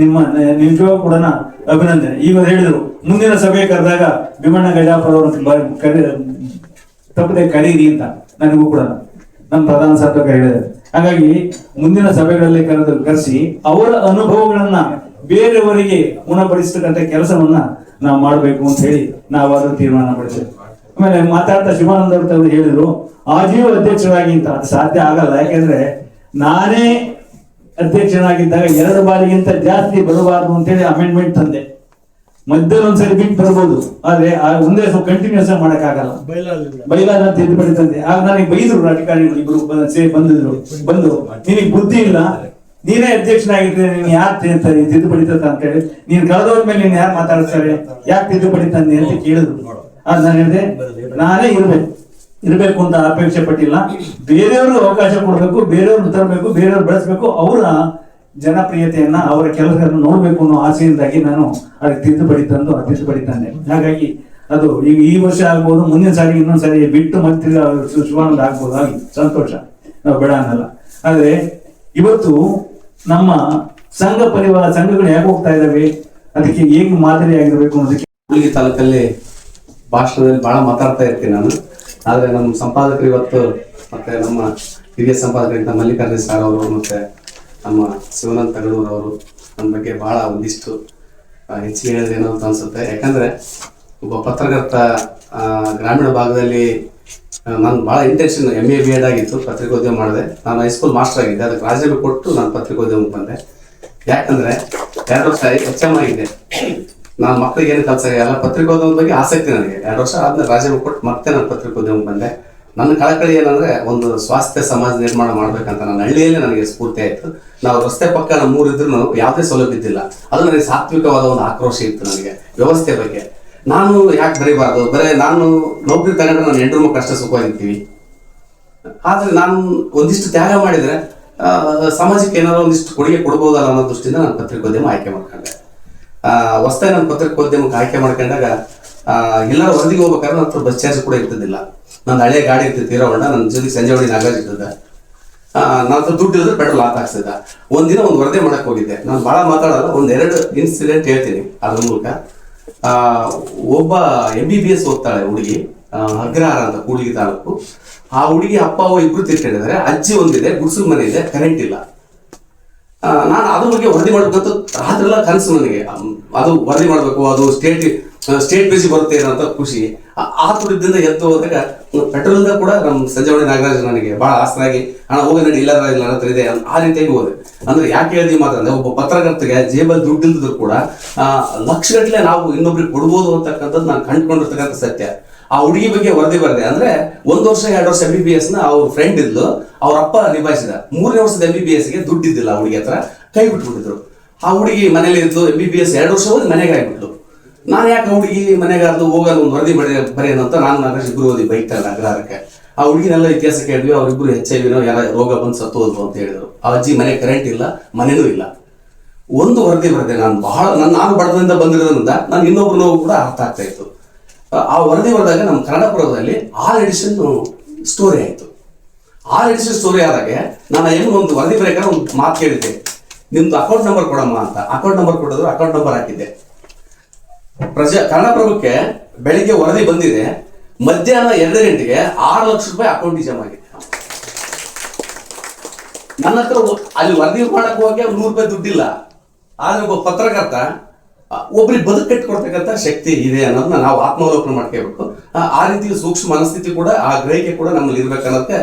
ನಿಜವಾಗೂ ಕೂಡ ಅಭಿನಂದನೆ. ಈಗ ಹೇಳಿದ್ರು, ಮುಂದಿನ ಸಭೆ ಕರೆದಾಗ ಭೀಮಣ್ಣ ಗಜಾಪುರ ಅವರನ್ನು ತಪ್ಪದೆ ಕರೀರಿ ಅಂತ ನನಗೂ ಕೂಡ ನಮ್ಮ ಪ್ರಧಾನ ಸಾಧಕ ಹೇಳಿದ್ದಾರೆ. ಹಾಗಾಗಿ ಮುಂದಿನ ಸಭೆಗಳಲ್ಲಿ ಕರೆಸಿ ಅವರ ಅನುಭವಗಳನ್ನ ಬೇರೆಯವರಿಗೆ ಗುಣಪಡಿಸ್ತಕ್ಕಂಥ ಕೆಲಸವನ್ನ ನಾವು ಮಾಡಬೇಕು ಅಂತ ಹೇಳಿ ನಾವು ಅದನ್ನು ತೀರ್ಮಾನ ಮಾಡಿದ್ದೇವೆ. ಆಮೇಲೆ ಮಾತಾಡ್ತಾ ಶಿವಾನಂದ ಅವರು ಹೇಳಿದ್ರು, ಆಜೀವ ಅಧ್ಯಕ್ಷರಾಗಿ ಅಂತ. ಅದು ಸಾಧ್ಯ ಆಗಲ್ಲ. ಯಾಕೆಂದ್ರೆ ನಾನೇ ಅಧ್ಯಕ್ಷನಾಗಿದ್ದಾಗ 2 ಬಾರಿಗಿಂತ ಜಾಸ್ತಿ ಬರಬಾರ್ದು ಅಂತೇಳಿ ಅಮೆಂಡ್ಮೆಂಟ್ ತಂದೆ. ಮಧ್ಯದಲ್ಲಿ ಒಂದ್ಸರಿ ಬಿಟ್ಟು ಬರ್ಬೋದು, ಆದ್ರೆ ಒಂದೇ ಕಂಟಿನ್ಯೂಸ್ ಮಾಡಕ್ಕಾಗಲ್ಲ. ಬೈಲಾದ ತಿದ್ದುಪಡಿ ತಂದೆ. ಆಗ ನನಗೆ ಬೈದ್ರು ರಾಜಕಾರಣಿಗಳು ಇಬ್ರು ಬಂದು ನಿನಗೆ ಬುದ್ಧಿ ಇಲ್ಲ, ನೀನೇ ಅಧ್ಯಕ್ಷನಾಗಿದ್ರೆ ನೀನ್ ಯಾಕೆ ತಿದ್ದುಪಡಿ ತಂತ ಅಂತ ಹೇಳಿ, ನೀನ್ ಕಳೆದೋದ್ಮೇಲೆ ನೀನ್ ಯಾರು ಮಾತಾಡ್ತಾರೆ, ಯಾಕೆ ತಿದ್ದುಪಡಿ ತಂದೆ ಅಂತ ಕೇಳಿದ್ರು. ಆಗ ನಾನು ಹೇಳಿದೆ, ನಾನೇ ಇರ್ಬೇಕು ಅಂತ ಅಪೇಕ್ಷೆ ಪಟ್ಟಿಲ್ಲ, ಬೇರೆಯವ್ರಿಗೆ ಅವಕಾಶ ಕೊಡ್ಬೇಕು, ಬೇರೆಯವ್ರನ್ನ ತರಬೇಕು, ಬೇರೆಯವ್ರು ಬೆಳೆಸ್ಬೇಕು, ಅವರ ಜನಪ್ರಿಯತೆಯನ್ನ, ಅವರ ಕೆಲಸವನ್ನು ನೋಡ್ಬೇಕು ಅನ್ನೋ ಆಸೆಯಿಂದಾಗಿ ನಾನು ಅದಕ್ಕೆ ತಿದ್ದುಪಡಿ ತಂದೆ. ಹಾಗಾಗಿ ಅದು ಈಗ ಈ ವರ್ಷ ಆಗ್ಬೋದು, ಮುಂದಿನ ಸಾರಿ ಇನ್ನೊಂದ್ಸರಿ ಬಿಟ್ಟು ಮತ್ತೆ ಶಿವಾನಂದ ಆಗ್ಬೋದು, ಆಗಿ ಸಂತೋಷ, ನಾವು ಬೇಡ ಅನ್ನಲ್ಲ. ಆದ್ರೆ ಇವತ್ತು ನಮ್ಮ ಸಂಘ ಪರಿವಾರ ಸಂಘಗಳು ಹೇಗೆ ಹೋಗ್ತಾ ಇದಾವೆ, ಅದಕ್ಕೆ ಹೇಗೆ ಮಾದರಿಯಾಗಿರ್ಬೇಕು ಅನ್ನೋದಕ್ಕೆ ಹುಡುಗಿ ತಾಲೂಕಲ್ಲಿ ಭಾಷಣದಲ್ಲಿ ಬಹಳ ಮಾತಾಡ್ತಾ ಇರ್ತೀನಿ ನಾನು. ಆದ್ರೆ ನಮ್ಮ ಸಂಪಾದಕರು ಇವತ್ತು ಮತ್ತೆ ನಮ್ಮ ಹಿರಿಯ ಸಂಪಾದಕರಿಂದ ಮಲ್ಲಿಕಾರ್ಜುನ ಸರ್ ಅವರು ಮತ್ತು ನಮ್ಮ ಶಿವಾನಂದ ತಗಡೂರು ಅವರು ನಮ್ಮ ಬಗ್ಗೆ ಭಾಳ ಒಂದಿಷ್ಟು ಹೆಚ್ಚಿಗೆ ಹೇಳಿದ್ರೆ ಏನೋ ಅಂತ ಅನಿಸುತ್ತೆ. ಯಾಕಂದರೆ ಒಬ್ಬ ಪತ್ರಕರ್ತ ಗ್ರಾಮೀಣ ಭಾಗದಲ್ಲಿ ನಾನು ಭಾಳ ಇಂಟೆನ್ಷನ್ MA B.Ed ಆಗಿತ್ತು, ಪತ್ರಿಕೋದ್ಯಮ ಮಾಡಿದೆ. ನಾನು ಹೈಸ್ಕೂಲ್ ಮಾಸ್ಟರ್ ಆಗಿದ್ದೆ, ಅದಕ್ಕೆ ರಾಜೀನಾಮೆ ಕೊಟ್ಟು ನಾನು ಪತ್ರಿಕೋದ್ಯಮಕ್ಕೆ ಬಂದೆ. ಯಾಕಂದರೆ 2 ವರ್ಷ HM ಆಗಿದ್ದೆ. ನಾನು ಮಕ್ಕಳಿಗೆ ಏನು ಕೆಲಸ ಎಲ್ಲ ಪತ್ರಿಕೋದ್ಯಮದ ಬಗ್ಗೆ ಆಸಕ್ತಿ ನನಗೆ. 2 ವರ್ಷ ಆದ್ಮೇಲೆ ರಾಜೀನಾಮೆ ಕೊಟ್ಟು ಮತ್ತೆ ನಾನು ಪತ್ರಿಕೋದ್ಯಮಕ್ಕೆ ಬಂದೆ. ನನ್ನ ಕಳಕಳಿ ಏನಂದರೆ ಒಂದು ಸ್ವಾಸ್ಥ್ಯ ಸಮಾಜ ನಿರ್ಮಾಣ ಮಾಡ್ಬೇಕಂತ ನನ್ನ ಹಳ್ಳಿಯಲ್ಲೇ ನನಗೆ ಸ್ಫೂರ್ತಿ ಆಯಿತು. ನಾವು ರಸ್ತೆ ಪಕ್ಕ ನಮ್ಮ ಊರಿದ್ರೂ ಯಾವುದೇ ಸೌಲಭ್ಯ ಇದ್ದಿಲ್ಲ. ಅದು ನನಗೆ ಸಾತ್ವಿಕವಾದ ಒಂದು ಆಕ್ರೋಶ ಇತ್ತು ನನಗೆ ವ್ಯವಸ್ಥೆ ಬಗ್ಗೆ. ನಾನು ಯಾಕೆ ಬರೀಬಾರ್ದು, ಬರೀ ನಾನು ನೌಕರಿ ತಗೊಂಡ್ರೆ ನಾನು ಹೆಂಡ್ರು ಮಕ್ಕಳು ಅಷ್ಟೇ ಸುಖವಾಗಿರ್ತೀವಿ. ಆದರೆ ನಾನು ಒಂದಿಷ್ಟು ತ್ಯಾಗ ಮಾಡಿದರೆ ಸಮಾಜಕ್ಕೆ ಏನಾದ್ರು ಒಂದಿಷ್ಟು ಕೊಡುಗೆ ಕೊಡ್ಬೋದಲ್ಲ ಅನ್ನೋ ದೃಷ್ಟಿಯಿಂದ ನಾನು ಪತ್ರಿಕೋದ್ಯಮ ಆಯ್ಕೆ ಮಾಡ್ಕೊಂಡೆ. ಹೊಸ್ತಾಗಿ ನಾನು ಪತ್ರಿಕೋದ್ಯಮಕ್ಕೆ ಆಯ್ಕೆ ಮಾಡ್ಕೊಂಡಾಗ ಎಲ್ಲರ ವರದಿಗೆ ಹೋಗ್ಬೇಕಾದ್ರೆ ನನ್ನ ಹತ್ರ ಬಸ್ ಚಾರ್ಜ್ ಕೂಡ ಇರ್ತಿದ್ದಿಲ್ಲ. ನನ್ನ ಹಳೆ ಗಾಡಿ ಇರ್ತಿತ್ತು ಹೀರೋಹೊಂಡ, ನನ್ನ ಜೊತೆಗೆ ಸಂಜೆವಾಡಿ ನಾಗರಾಜ್ ಇರ್ತದೆ. ನನ್ನ ಹತ್ರ ದುಡ್ಡು ಇದ್ರೆ ಪೆಟ್ರೋಲ್ ಹಾಕ್ಸಿದ್ದ. ಒಂದಿನ ಒಂದು ವರದಿ ಮಾಡಕ್ಕೆ ಹೋಗಿದ್ದೆ. ನಾನು ಭಾಳ ಮಾತಾಡಲ್ಲ, 1-2 ಇನ್ಸಿಡೆಂಟ್ ಹೇಳ್ತೀನಿ ಅದ್ರ ಮೂಲಕ. ಒಬ್ಬ MBBS ಓದ್ತಾಳೆ ಹುಡುಗಿ, ಅಗ್ರಹಾರ ಅಂತ ಕೂಡ್ಲಿಗಿ ತಾಲೂಕು. ಆ ಹುಡುಗಿ ಅಪ್ಪ ಅವ್ವ ಇಬ್ರು ತೀರ್ಕೊಂಡಿದ್ದಾರೆ. ಅಜ್ಜಿ ಒಂದಿದೆ, ಗುಡ್ಸಲ್ ಮನೆ ಇದೆ, ಕರೆಂಟ್ ಇಲ್ಲ. ನಾನು ಅದ್ರ ಬಗ್ಗೆ ವರದಿ ಮಾಡ್ಬೇಕಂತ ರಾತ್ರಿ ಎಲ್ಲ ಕನಸು ನನಗೆ. ಅದು ವರದಿ ಮಾಡಬೇಕು, ಅದು ಸ್ಟೇಟ್ ಬೇಸಿ ಬರುತ್ತೆ ಅನ್ನೋ ಖುಷಿ. ಆ ತುಡಿದಿಂದ ಎದ್ದು ಹೋದಾಗ ಪೆಟ್ರೋಲ್ದ ಕೂಡ ನಮ್ಮ ಸಂಜೆವಾಡಿ ನಾಗರಾಜ್ ನನಗೆ ಭಾಳ ಆಸರಾಗಿ ಹಣ ಹೋಗಿ ನಡಿ ಇಲ್ಲ ಹತ್ರ ಇದೆ ಆ ರೀತಿಯಾಗಿ ಹೋದೆ. ಅಂದ್ರೆ ಯಾಕೆ ಹೇಳಿದ್ವಿ ಮಾತ್ರ ಒಬ್ಬ ಪತ್ರಕರ್ತಗೆ ಜೇಬಲ್ಲಿ ದುಡ್ಡು ಇಲ್ದಿದ್ರು ಕೂಡ ಲಕ್ಷಗಟ್ಟಲೆ ನಾವು ಇನ್ನೊಬ್ರಿಗೆ ಕೊಡ್ಬೋದು ಅಂತಕ್ಕಂಥದ್ದು ನಾನು ಕಂಡುಕೊಂಡಿರ್ತಕ್ಕಂಥ ಸತ್ಯ. ಆ ಹುಡುಗಿ ಬಗ್ಗೆ ವರದಿ ಬರದೆ ಅಂದ್ರೆ 1 ವರ್ಷ 2 ವರ್ಷ MBBS ನ ಅವ್ರ ಫ್ರೆಂಡ್ ಇದ್ಲು, ಅವ್ರ ಅಪ್ಪ ನಿಭಾಯಿಸಿದ. 3ನೇ ವರ್ಷದ MBBS ಗೆ ದುಡ್ಡಿದ್ದಿಲ್ಲ ಆ ಹುಡುಗಿ ಹತ್ರ, ಕೈ ಬಿಟ್ಬಿಟ್ಟಿದ್ರು. ಆ ಹುಡುಗಿ ಮನೇಲಿ ಇದ್ಲು, MBBS 2 ವರ್ಷ ಹೋಗಿ ಮನೆಗೆ ಆಗ್ಬಿಟ್ಲು. ನಾನು ಯಾಕೆ ಹುಡುಗಿ ಮನೆಗಾದ್ಲು ಹೋಗಲ್ಲ ಒಂದು ವರದಿ ಬರೆಯೋದಂತ ನಾನು ನಾಗರಾಜ್ ಇಬ್ರು ಓದಿ ಬೈತಾರೆ ಅಗ್ರಹಾರಕ್ಕೆ. ಆ ಹುಡುಗಿನೆಲ್ಲ ಇತಿಹಾಸ ಕೇಳಿದ್ವಿ. ಅವ್ರಿಬ್ರು HIV ಎಲ್ಲ ರೋಗ ಬಂದು ಸತ್ತು ಹೋದ್ವು ಅಂತ ಹೇಳಿದ್ರು. ಆ ಅಜ್ಜಿ ಮನೆ ಕರೆಂಟ್ ಇಲ್ಲ, ಮನೆನೂ ಇಲ್ಲ. ಒಂದು ವರದಿ ಬರೆದೆ ನಾನು. ನಾನು ಬಡದಿಂದ ಬಂದಿರೋದ್ರಿಂದ ನಾನು ಇನ್ನೊಬ್ರು ನೋವು ಕೂಡ ಅರ್ಥ ಆಗ್ತಾ ಇತ್ತು. ಆ ವರದಿ ಬರೆದಾಗ ನಮ್ಮ ಕನ್ನಡಪುರದಲ್ಲಿ 6 ಎಡಿಷನ್ ಸ್ಟೋರಿ ಆಯಿತು. 6 ಎಡಿಷನ್ ಸ್ಟೋರಿ ಆದಾಗ ನಾನು ಏನು ಒಂದು ವರದಿ ಬರೆಯಕ್ಕೆ ಒಂದು ಮಾತು ಕೇಳಿದ್ದೆ, ನಿಮ್ದು ಅಕೌಂಟ್ ನಂಬರ್ ಕೊಡಮ್ಮ ಅಂತ. ಅಕೌಂಟ್ ನಂಬರ್ ಕೊಡೋದು, ಅಕೌಂಟ್ ನಂಬರ್ ಹಾಕಿದ್ದೆ. ಕನ್ನಡಪ್ರಭಕ್ಕೆ ಬೆಳಿಗ್ಗೆ ವರದಿ ಬಂದಿದೆ, ಮಧ್ಯಾಹ್ನ 2 ಗಂಟೆಗೆ 6 ಲಕ್ಷ ರೂಪಾಯಿ ಅಕೌಂಟಿಗೆ ಜಮಾ ಆಗಿದೆ. ನನ್ನ ಹತ್ರ ಅಲ್ಲಿ ವರದಿ ಮಾಡಕ್ ಹೋಗಿ 100 ರೂಪಾಯಿ ದುಡ್ಡಿಲ್ಲ. ಆದ್ರೆ ಒಬ್ಬ ಪತ್ರಕರ್ತ ಒಬ್ರಿಗೆ ಬದುಕು ಕಟ್ಟಿಕೊಡ್ತಕ್ಕಂಥ ಶಕ್ತಿ ಇದೆ ಅನ್ನೋದನ್ನ ನಾವು ಆತ್ಮಾವಲೋಕನ ಮಾಡ್ಕೋಬೇಕು. ಆ ರೀತಿ ಸೂಕ್ಷ್ಮ ಮನಸ್ಥಿತಿ ಕೂಡ, ಆ ಗ್ರಹಿಕೆ ಕೂಡ ನಮ್ಮಲ್ಲಿ ಇರ್ಬೇಕನ್ನೋದಕ್ಕೆ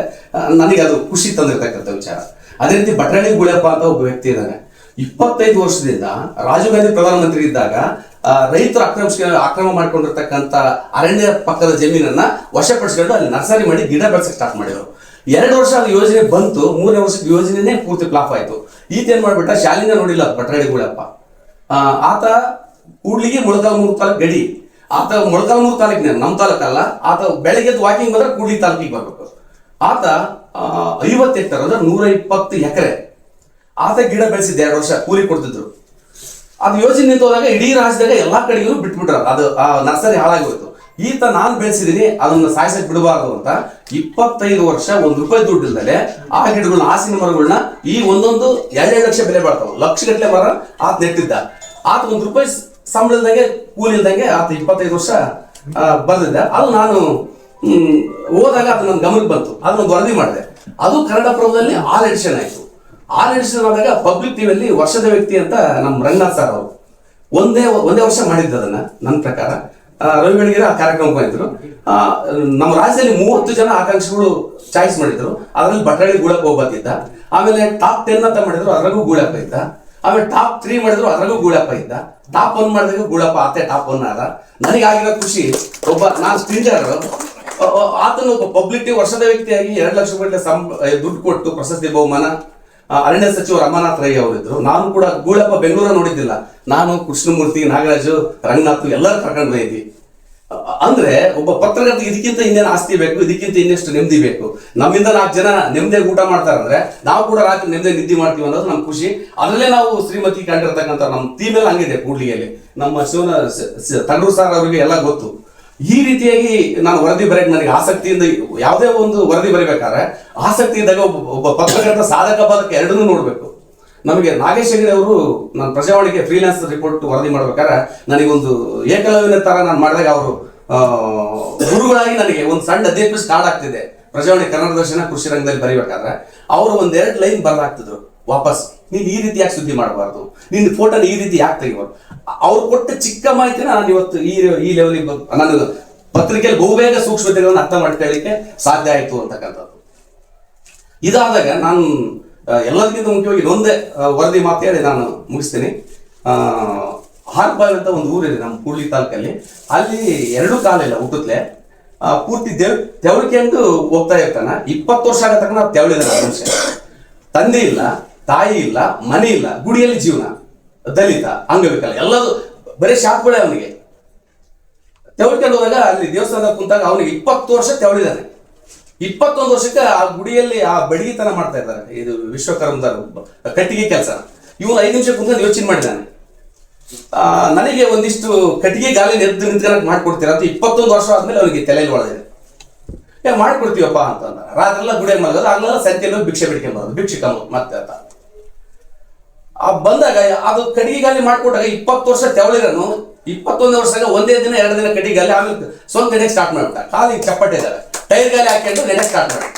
ನನಗೆ ಅದು ಖುಷಿ ತಂದಿರ್ತಕ್ಕಂಥ ವಿಚಾರ. ಅದೇ ರೀತಿ ಭಟ್ರಳ್ಳಿ ಗುಳೆಪ್ಪ ಅಂತ ಒಬ್ಬ ವ್ಯಕ್ತಿ ಇದ್ದಾನೆ. 25 ವರ್ಷದಿಂದ ರಾಜೀವ್ ಗಾಂಧಿ ಪ್ರಧಾನಮಂತ್ರಿ ಇದ್ದಾಗ ರೈತರು ಆಕ್ರಮ ಮಾಡ್ಕೊಂಡಿರ್ತಕ್ಕಂಥ ಅರಣ್ಯ ಪಕ್ಕದ ಜಮೀನನ್ನ ವಶಪಡಿಸ್ಕೊಂಡು ಅಲ್ಲಿ ನರ್ಸರಿ ಮಾಡಿ ಗಿಡ ಬೆಳೆಸಕ್ಕೆ ಸ್ಟಾರ್ಟ್ ಮಾಡಿದ್ರು. 2 ವರ್ಷ ಅದು ಯೋಜನೆ ಬಂತು, 3ನೇ ವರ್ಷಕ್ಕೆ ಯೋಜನೆನೇ ಪೂರ್ತಿ ಫ್ಲಾಪ್ ಆಯ್ತು. ಈತ ಏನ್ ಮಾಡ್ಬಿಟ್ಟ, ಶಾಲಿನ ನೋಡಿಲ್ಲ ಭಟ್ರಳ್ಳಿ ಗುಳೆಪ್ಪ. ಆತ ಕೂಡ್ಲಿಗಿ ಮೊಳಕಾಲ್ಮೂರು ತಾಲೂಕು ಗಡಿ. ಆತ ಮೊಳಕಾಲ್ಮೂರು ತಾಲೂಕಿನ ನಮ್ಮ ತಾಲೂಕಲ್ಲ. ಆತ ಬೆಳಗ್ಗೆ ವಾಕಿಂಗ್ ಬಂದ್ರೆ ಕೂಡ್ಲಿ ತಾಲೂಕಿಗೆ ಬರ್ಬೇಕು. ಆತ 50 ಹೆಕ್ಟರ್ ಅಂದ್ರೆ 120 ಎಕರೆ ಆತ ಗಿಡ ಬೆಳೆಸಿದ್ದೆ. 2 ವರ್ಷ ಕೂಲಿ ಕೊಡ್ತಿದ್ರು. ಅದು ಯೋಜನೆ ನಿಂತು ಹೋದಾಗ ಇಡೀ ರಾಜ್ಯದಾಗ ಎಲ್ಲಾ ಕಡೆಗೂ ಬಿಟ್ಬಿಟ್ರ. ಅದು ಆ ನರ್ಸರಿ ಹಾಳಾಗಿ ಹೋಯ್ತು. ಈತ ನಾನು ಬೆಳೆಸಿದೀನಿ, ಅದನ್ನ ಸಾಯಿಸಕ್ ಬಿಡಬಾರ್ದು ಅಂತ 25 ವರ್ಷ 1 ರೂಪಾಯಿ ದುಡ್ಡು ಇಲ್ದಲೆ ಆ ಗಿಡಗಳನ್ನ, ಹಾಸಿನ ಮರಗಳನ್ನ ಈ ಒಂದೊಂದು 2 ಲಕ್ಷ ಬೆಲೆ ಬಾಳ್ತಾವ, ಲಕ್ಷಗಟ್ಟಲೆ ಮರ ಆತ ನೆಟ್ಟಿದ್ದ. ಆತ 1 ರೂಪಾಯಿ ಸಂಬಳ ಇಲ್ದಂಗೆ, ಕೂಲಿ ಇಲ್ದಂಗೆ ಆತ 25 ವರ್ಷ ಬರ್ದಿದ್ದ. ಅದು ನಾನು ಹೋದಾಗ ಅದು ನನ್ನ ಗಮನಕ್ಕೆ ಬಂತು. ಅದನ್ನೊಂದು ವರದಿ ಮಾಡಿದೆ. ಅದು ಕನ್ನಡಪ್ರಭದಲ್ಲಿ 6 ಎಡಿಷನ್ ಆಯ್ತು. 6 ಎಡಿಷನ್ ಆದಾಗ ಪಬ್ಲಿಕ್ ಟಿವಿಯಲ್ಲಿ ವರ್ಷದ ವ್ಯಕ್ತಿ ಅಂತ ನಮ್ಮ ರಂಗನಾಥ್ ಸರ್ ಅವರು ಒಂದೇ ವರ್ಷ ಮಾಡಿದ್ದು ಅದನ್ನ. ನನ್ನ ಪ್ರಕಾರ ರವಿ ಬೆಳಗೆರೆ ಆ ಕಾರ್ಯಕ್ರಮಕ್ಕೆ ಬಂದಿದ್ರು. ನಮ್ಮ ರಾಜ್ಯದಲ್ಲಿ 30 ಜನ ಆಕಾಂಕ್ಷಿಗಳು ಚಾಯ್ಸ್ ಮಾಡಿದ್ರು. ಅದರಲ್ಲಿ ಭಟ್ರಳ್ಳಿ ಗುಳಪ್ಪ ಒಬ್ಬತ್ತಿದ್ದ. ಆಮೇಲೆ ಟಾಪ್ 10 ಅಂತ ಮಾಡಿದ್ರು, ಅದ್ರಾಗೂ ಗುಳಪ್ಪ ಇದ್ದ. ಆಮೇಲೆ ಟಾಪ್ 3 ಮಾಡಿದ್ರು, ಅದ್ರಾಗೂ ಗುಳಪ್ಪ ಇದ್ದ. ಟಾಪ್ 1 ಮಾಡಿದಾಗ ಗುಳಪ್ಪ ಆತೆ ಟಾಪ್ 1 ಆದ. ನನಗಾಗಿರೋ ಖುಷಿ, ಒಬ್ಬ ನಾನು ಸ್ಟ್ರಿಂಜರ್, ಆತನು ಒಬ್ಬ ಪಬ್ಲಿಕ್ ಟಿವಿ ವರ್ಷದ ವ್ಯಕ್ತಿಯಾಗಿ 2 ಲಕ್ಷ ರೂಪಾಯಿ ದುಡ್ಡು ಕೊಟ್ಟು ಪ್ರಶಸ್ತಿ ಬಹುಮಾನ. ಅರಣ್ಯ ಸಚಿವ ರಮಾನಾಥ್ ರೈ ಅವರಿದ್ರು. ನಾನು ಕೂಡ ಗೂಳಪ್ಪ ಬೆಂಗಳೂರ ನೋಡಿದ್ದಿಲ್ಲ. ನಾನು ಕೃಷ್ಣಮೂರ್ತಿ, ನಾಗರಾಜು, ರಂಗನಾಥ್ ಎಲ್ಲರೂ ಕರ್ಕೊಂಡು ಬಂದಿದ್ವಿ. ಅಂದ್ರೆ ಒಬ್ಬ ಪತ್ರಕರ್ತ ಇದಕ್ಕಿಂತ ಇನ್ನೇನು ಆಸ್ತಿ ಬೇಕು, ಇದಕ್ಕಿಂತ ಇನ್ನೆಷ್ಟು ನೆಮ್ಮದಿ ಬೇಕು. ನಮ್ಮಿಂದ 4 ಜನ ನೆಮ್ಮದಿಯಾಗಿ ಊಟ ಮಾಡ್ತಾರಂದ್ರೆ ನಾವು ಕೂಡ ರಾತ್ರಿ ನೆಮ್ಮದಿ ನಿದ್ದೆ ಮಾಡ್ತೀವಿ ಅನ್ನೋದು ನಮ್ ಖುಷಿ. ಅದರಲ್ಲೇ ನಾವು ಶ್ರೀಮತಿ ಕಂಡಿರ್ತಕ್ಕಂಥ ನಮ್ಮ ಟೀಮ್ ಎಲ್ಲ ಹಂಗಿದೆ. ಕೂಡ್ಲಿಗೆಯಲ್ಲಿ ನಮ್ಮ ತಗಡೂರು ಸರ್ ಅವರಿಗೆ ಎಲ್ಲ ಗೊತ್ತು. ಈ ರೀತಿಯಾಗಿ ನಾನು ವರದಿ ಬರೆಯಕ್ಕೆ ನನಗೆ ಆಸಕ್ತಿಯಿಂದ, ಯಾವುದೇ ಒಂದು ವರದಿ ಬರೀಬೇಕಾದ್ರೆ ಆಸಕ್ತಿ ಇದ್ದಾಗ ಒಬ್ಬ ಪತ್ರಕರ್ತ ಸಾಧಕ ಬಾಧಕ ಎರಡನ್ನೂ ನೋಡ್ಬೇಕು. ನಮಗೆ ನಾಗೇಶ್ ಹೆಗಡೆ ಅವರು ನಾನು ಪ್ರಜಾವಾಣಿಗೆ ಫ್ರೀಲಾನ್ಸ್ ರಿಪೋರ್ಟ್ ವರದಿ ಮಾಡ್ಬೇಕಾದ್ರೆ ನನಗೊಂದು ಏಕಲವ್ಯನ ತರ ನಾನು ಮಾಡಿದಾಗ ಅವರು ಗುರುಗಳಾಗಿ ನನಗೆ ಒಂದು ಸಣ್ಣ 15 ಪೀಸ್ ಕಾರ್ಡ್ ಆಗ್ತಿದೆ. ಪ್ರಜಾವಾಣಿ ಕನ್ನಡ ದರ್ಶನ ಕೃಷಿ ರಂಗದಲ್ಲಿ ಬರೀಬೇಕಾದ್ರೆ ಅವರು ಒಂದೆರಡು ಲೈನ್ ಬರಲಾಗ್ತಿದ್ರು ವಾಪಸ್, ನೀನು ಈ ರೀತಿ ಯಾಕೆ ಸುದ್ದಿ ಮಾಡಬಾರ್ದು, ನಿನ್ನ ಫೋಟೋನ ಈ ರೀತಿ ಯಾಕೆ ತೆಗಿಬಾರ್ದು. ಅವ್ರು ಕೊಟ್ಟ ಚಿಕ್ಕ ಮಾಹಿತಿನ ನಾನು ಇವತ್ತು ಈ ಲೆವೆಲಿಗೆ ನಾನು ಪತ್ರಿಕೆಯಲ್ಲಿ ಬಹುಬೇಗ ಸೂಕ್ಷ್ಮತೆಗಳನ್ನು ಅರ್ಥ ಮಾಡ್ಕೊಳ್ಳಿಕ್ಕೆ ಸಾಧ್ಯ ಆಯಿತು ಅಂತಕ್ಕಂಥದ್ದು. ಇದಾದಾಗ ನಾನು ಎಲ್ಲದಕ್ಕಿಂತ ಮುಖ್ಯವಾಗಿ ಇನ್ನೊಂದೇ ವರದಿ ಮಾತೇಳಿ ನಾನು ಮುಗಿಸ್ತೀನಿ. ಹಾರ್ಬಾವಿ ಅಂತ ಒಂದು ಊರಿದೆ ನಮ್ಮ ಕೂಡ್ಲಿ ತಾಲೂಕಲ್ಲಿ. ಅಲ್ಲಿ 2 ಕಾಲಿಲ್ಲ ಹುಟ್ಟುತ್ತಲೆ, ಪೂರ್ತಿ ತೆವಳಿಕೆಂದು ಹೋಗ್ತಾ ಇರ್ತಾನ. 20 ವರ್ಷ ಆಗೋ ತನಕ ನಾವು ತೆವಳಿದಾರೆ ಮನುಷ್ಯ. ತಂದೆ ಇಲ್ಲ, ತಾಯಿ ಇಲ್ಲ, ಮನೆ ಇಲ್ಲ, ಗುಡಿಯಲ್ಲಿ ಜೀವನ, ದಲಿತ, ಅಂಗವಿಕಲ, ಎಲ್ಲದು ಬರೀ ಶಾಪ್ಗಳೇ ಅವನಿಗೆ. ತೆವಳ್ಕೊಂಡು ಹೋದಾಗ ಅಲ್ಲಿ ದೇವಸ್ಥಾನದ ಕುಂತಾಗ ಅವನಿಗೆ 20 ವರ್ಷ ತೆವಳಿದಾನೆ. 21 ವರ್ಷಕ್ಕೆ ಆ ಗುಡಿಯಲ್ಲಿ ಆ ಬಡಗಿತನ ಮಾಡ್ತಾ ಇದ್ದಾರೆ. ಇದು ವಿಶ್ವಕರ್ಮದ ಕಟ್ಟಿಗೆ ಕೆಲಸ. ಇವನು 5 ನಿಮಿಷ ಕುಂತ್ಕೊಂಡು ಯೋಚನೆ ಮಾಡಿದ್ದಾನೆ, ನನಗೆ ಒಂದಿಷ್ಟು ಕಟ್ಟಿಗೆ ಗಾಲಿ ಎದ್ದು ನಿಂತ್ಕೊಳ್ಳೋಕೆ ಮಾಡ್ಕೊಡ್ತೀರ ಅಂತ. 21 ವರ್ಷ ಆದ್ಮೇಲೆ ಅವನಿಗೆ ತಲೆಯಲ್ಲಿ ಒಳಗಿದೆ. ಮಾಡ್ಕೊಡ್ತೀವಪ್ಪ ಅಂತಂದ. ರಾತ್ರೆಲ್ಲ ಗುಡಿಯಾಗ ಮಲಗೋದು, ಅಲ್ಲೆಲ್ಲ ಸಂತೆಯಲ್ಲಿ ಭಿಕ್ಷೆ ಬಿಡ್ಕೊಂಬರೋದು, ಭಿಕ್ಷಿಕ ಮತ್ತೆ ಅಂತ. ಬಂದಾಗ ಅದು ಕಟ್ಟಿಗೆ ಗಾಲಿ ಮಾಡ್ಕೊಟ್ಟಾಗ 20 ವರ್ಷ ತೆವಳಿರನು 21 ವರ್ಷದಾಗ ಒಂದೇ ದಿನ 2 ದಿನ ಕಟ್ಟಿಗೆ ಗಾಲಿ, ಆಮೇಲೆ ಸ್ವಂತ ನೆನೆಗೆ ಸ್ಟಾರ್ಟ್ ಮಾಡ್ಬಿಟ್ಟ. ಕಾಲಿಗೆ ಚಪ್ಪಟ್ಟೆ ಇದ್ದಾವೆ, ಟೈರ್ ಗಾಲಿ ಹಾಕೊಂಡು ನೆನೆಗೆ ಸ್ಟಾರ್ಟ್ ಮಾಡಿ.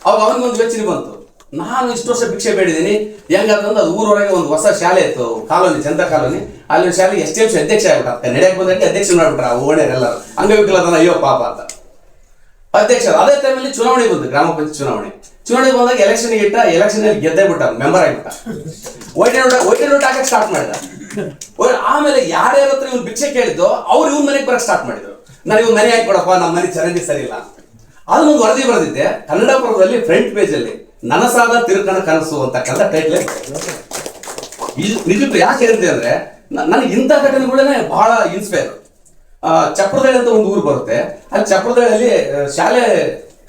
ಅವಾಗ ಅವನಿಗೊಂದು ಯೋಚನೆ ಬಂತು, ನಾನು ಇಷ್ಟು ವರ್ಷ ಭಿಕ್ಷೆ ಬೇಡಿದ್ದೀನಿ, ಹೆಂಗಂತಂದು ಅದು ಊರೊಳಗೆ ಒಂದು ಹೊಸ ಶಾಲೆ ಇತ್ತು, ಕಾಲೋನಿ, ಜನತಾ ಕಾಲೋನಿ. ಅಲ್ಲಿ ಒಂದು ಶಾಲೆಗೆ STMC ಅಧ್ಯಕ್ಷ ಆಗ್ಬಿಟ್ಟ. ನಡೆಯಕ್ಕೆ ಬಂದಕ್ಕೆ ಅಧ್ಯಕ್ಷ ಮಾಡ್ಬಿಟ್ರ ಆ ಓಣೆರೆಲ್ಲರೂ, ಅಂಗವಿಕಲತನ ಅಯ್ಯೋ ಪಾಪ ಅಂತ ಅಧ್ಯಕ್ಷ. ಅದೇ ಟೈಮಲ್ಲಿ ಚುನಾವಣೆ ಬಂತು, ಗ್ರಾಮ ಪಂಚಾಯತ್ ಚುನಾವಣೆ ಬಂದಾಗ ಎಲೆಕ್ಷನ್ ಇಟ್ಟ, ಎಲೆಕ್ಷನ್ ಅಲ್ಲಿ ಗೆದ್ದೇ ಬಿಟ್ಟ, ಮೆಂಬರ್ ಆಗಿಬಿಟ್ಟ. ವೈಟ್ ನೋಟ್ ಹಾಕಕ್ಕೆ ಸ್ಟಾರ್ಟ್ ಮಾಡಿದ. ಆಮೇಲೆ ಯಾರ್ಯಾರ ಹತ್ರ ಇವ್ನು ಭಿಕ್ಷೆ ಕೇಳಿದ್ದು ಅವ್ರು ಇವ್ನ ಮನೆಗೆ ಬರಕ್ಕೆ ಸ್ಟಾರ್ಟ್ ಮಾಡಿದ್ರು. ನಾನು ಇವ್ನ ಮನೆ ಹಾಕ್ಬಿಡಪ್ಪ, ನಮ್ಮ ಮನೆ ಚರಂಡಿ ಸರಿ ಇಲ್ಲ. ಅದನ್ನೊಂದು ವರದಿ ಬರೆದಿದ್ದೆ ಕನ್ನಡಪುರದಲ್ಲಿ, ಫ್ರಂಟ್ ಪೇಜ್ ಅಲ್ಲಿ, ನನಸಾದ ತಿರುಕಣ ಕನಸು ಅಂತಕ್ಕಂಥ ಟೈಟ್ಲ್. ನಿಜಕ್ಕೂ ಯಾಕೆ ಹೇಳಿದೆ ಅಂದ್ರೆ ನನಗೆ ಇಂಥ ಘಟನೆಗಳೇ ಬಹಳ ಇನ್ಸ್ಪೈರ್. ಚಪ್ರದಳ್ಳಿ ಅಂತ ಒಂದು ಊರು ಬರುತ್ತೆ, ಅಲ್ಲಿ ಚಪ್ರದಳ್ಳಿಯಲ್ಲಿ ಶಾಲೆ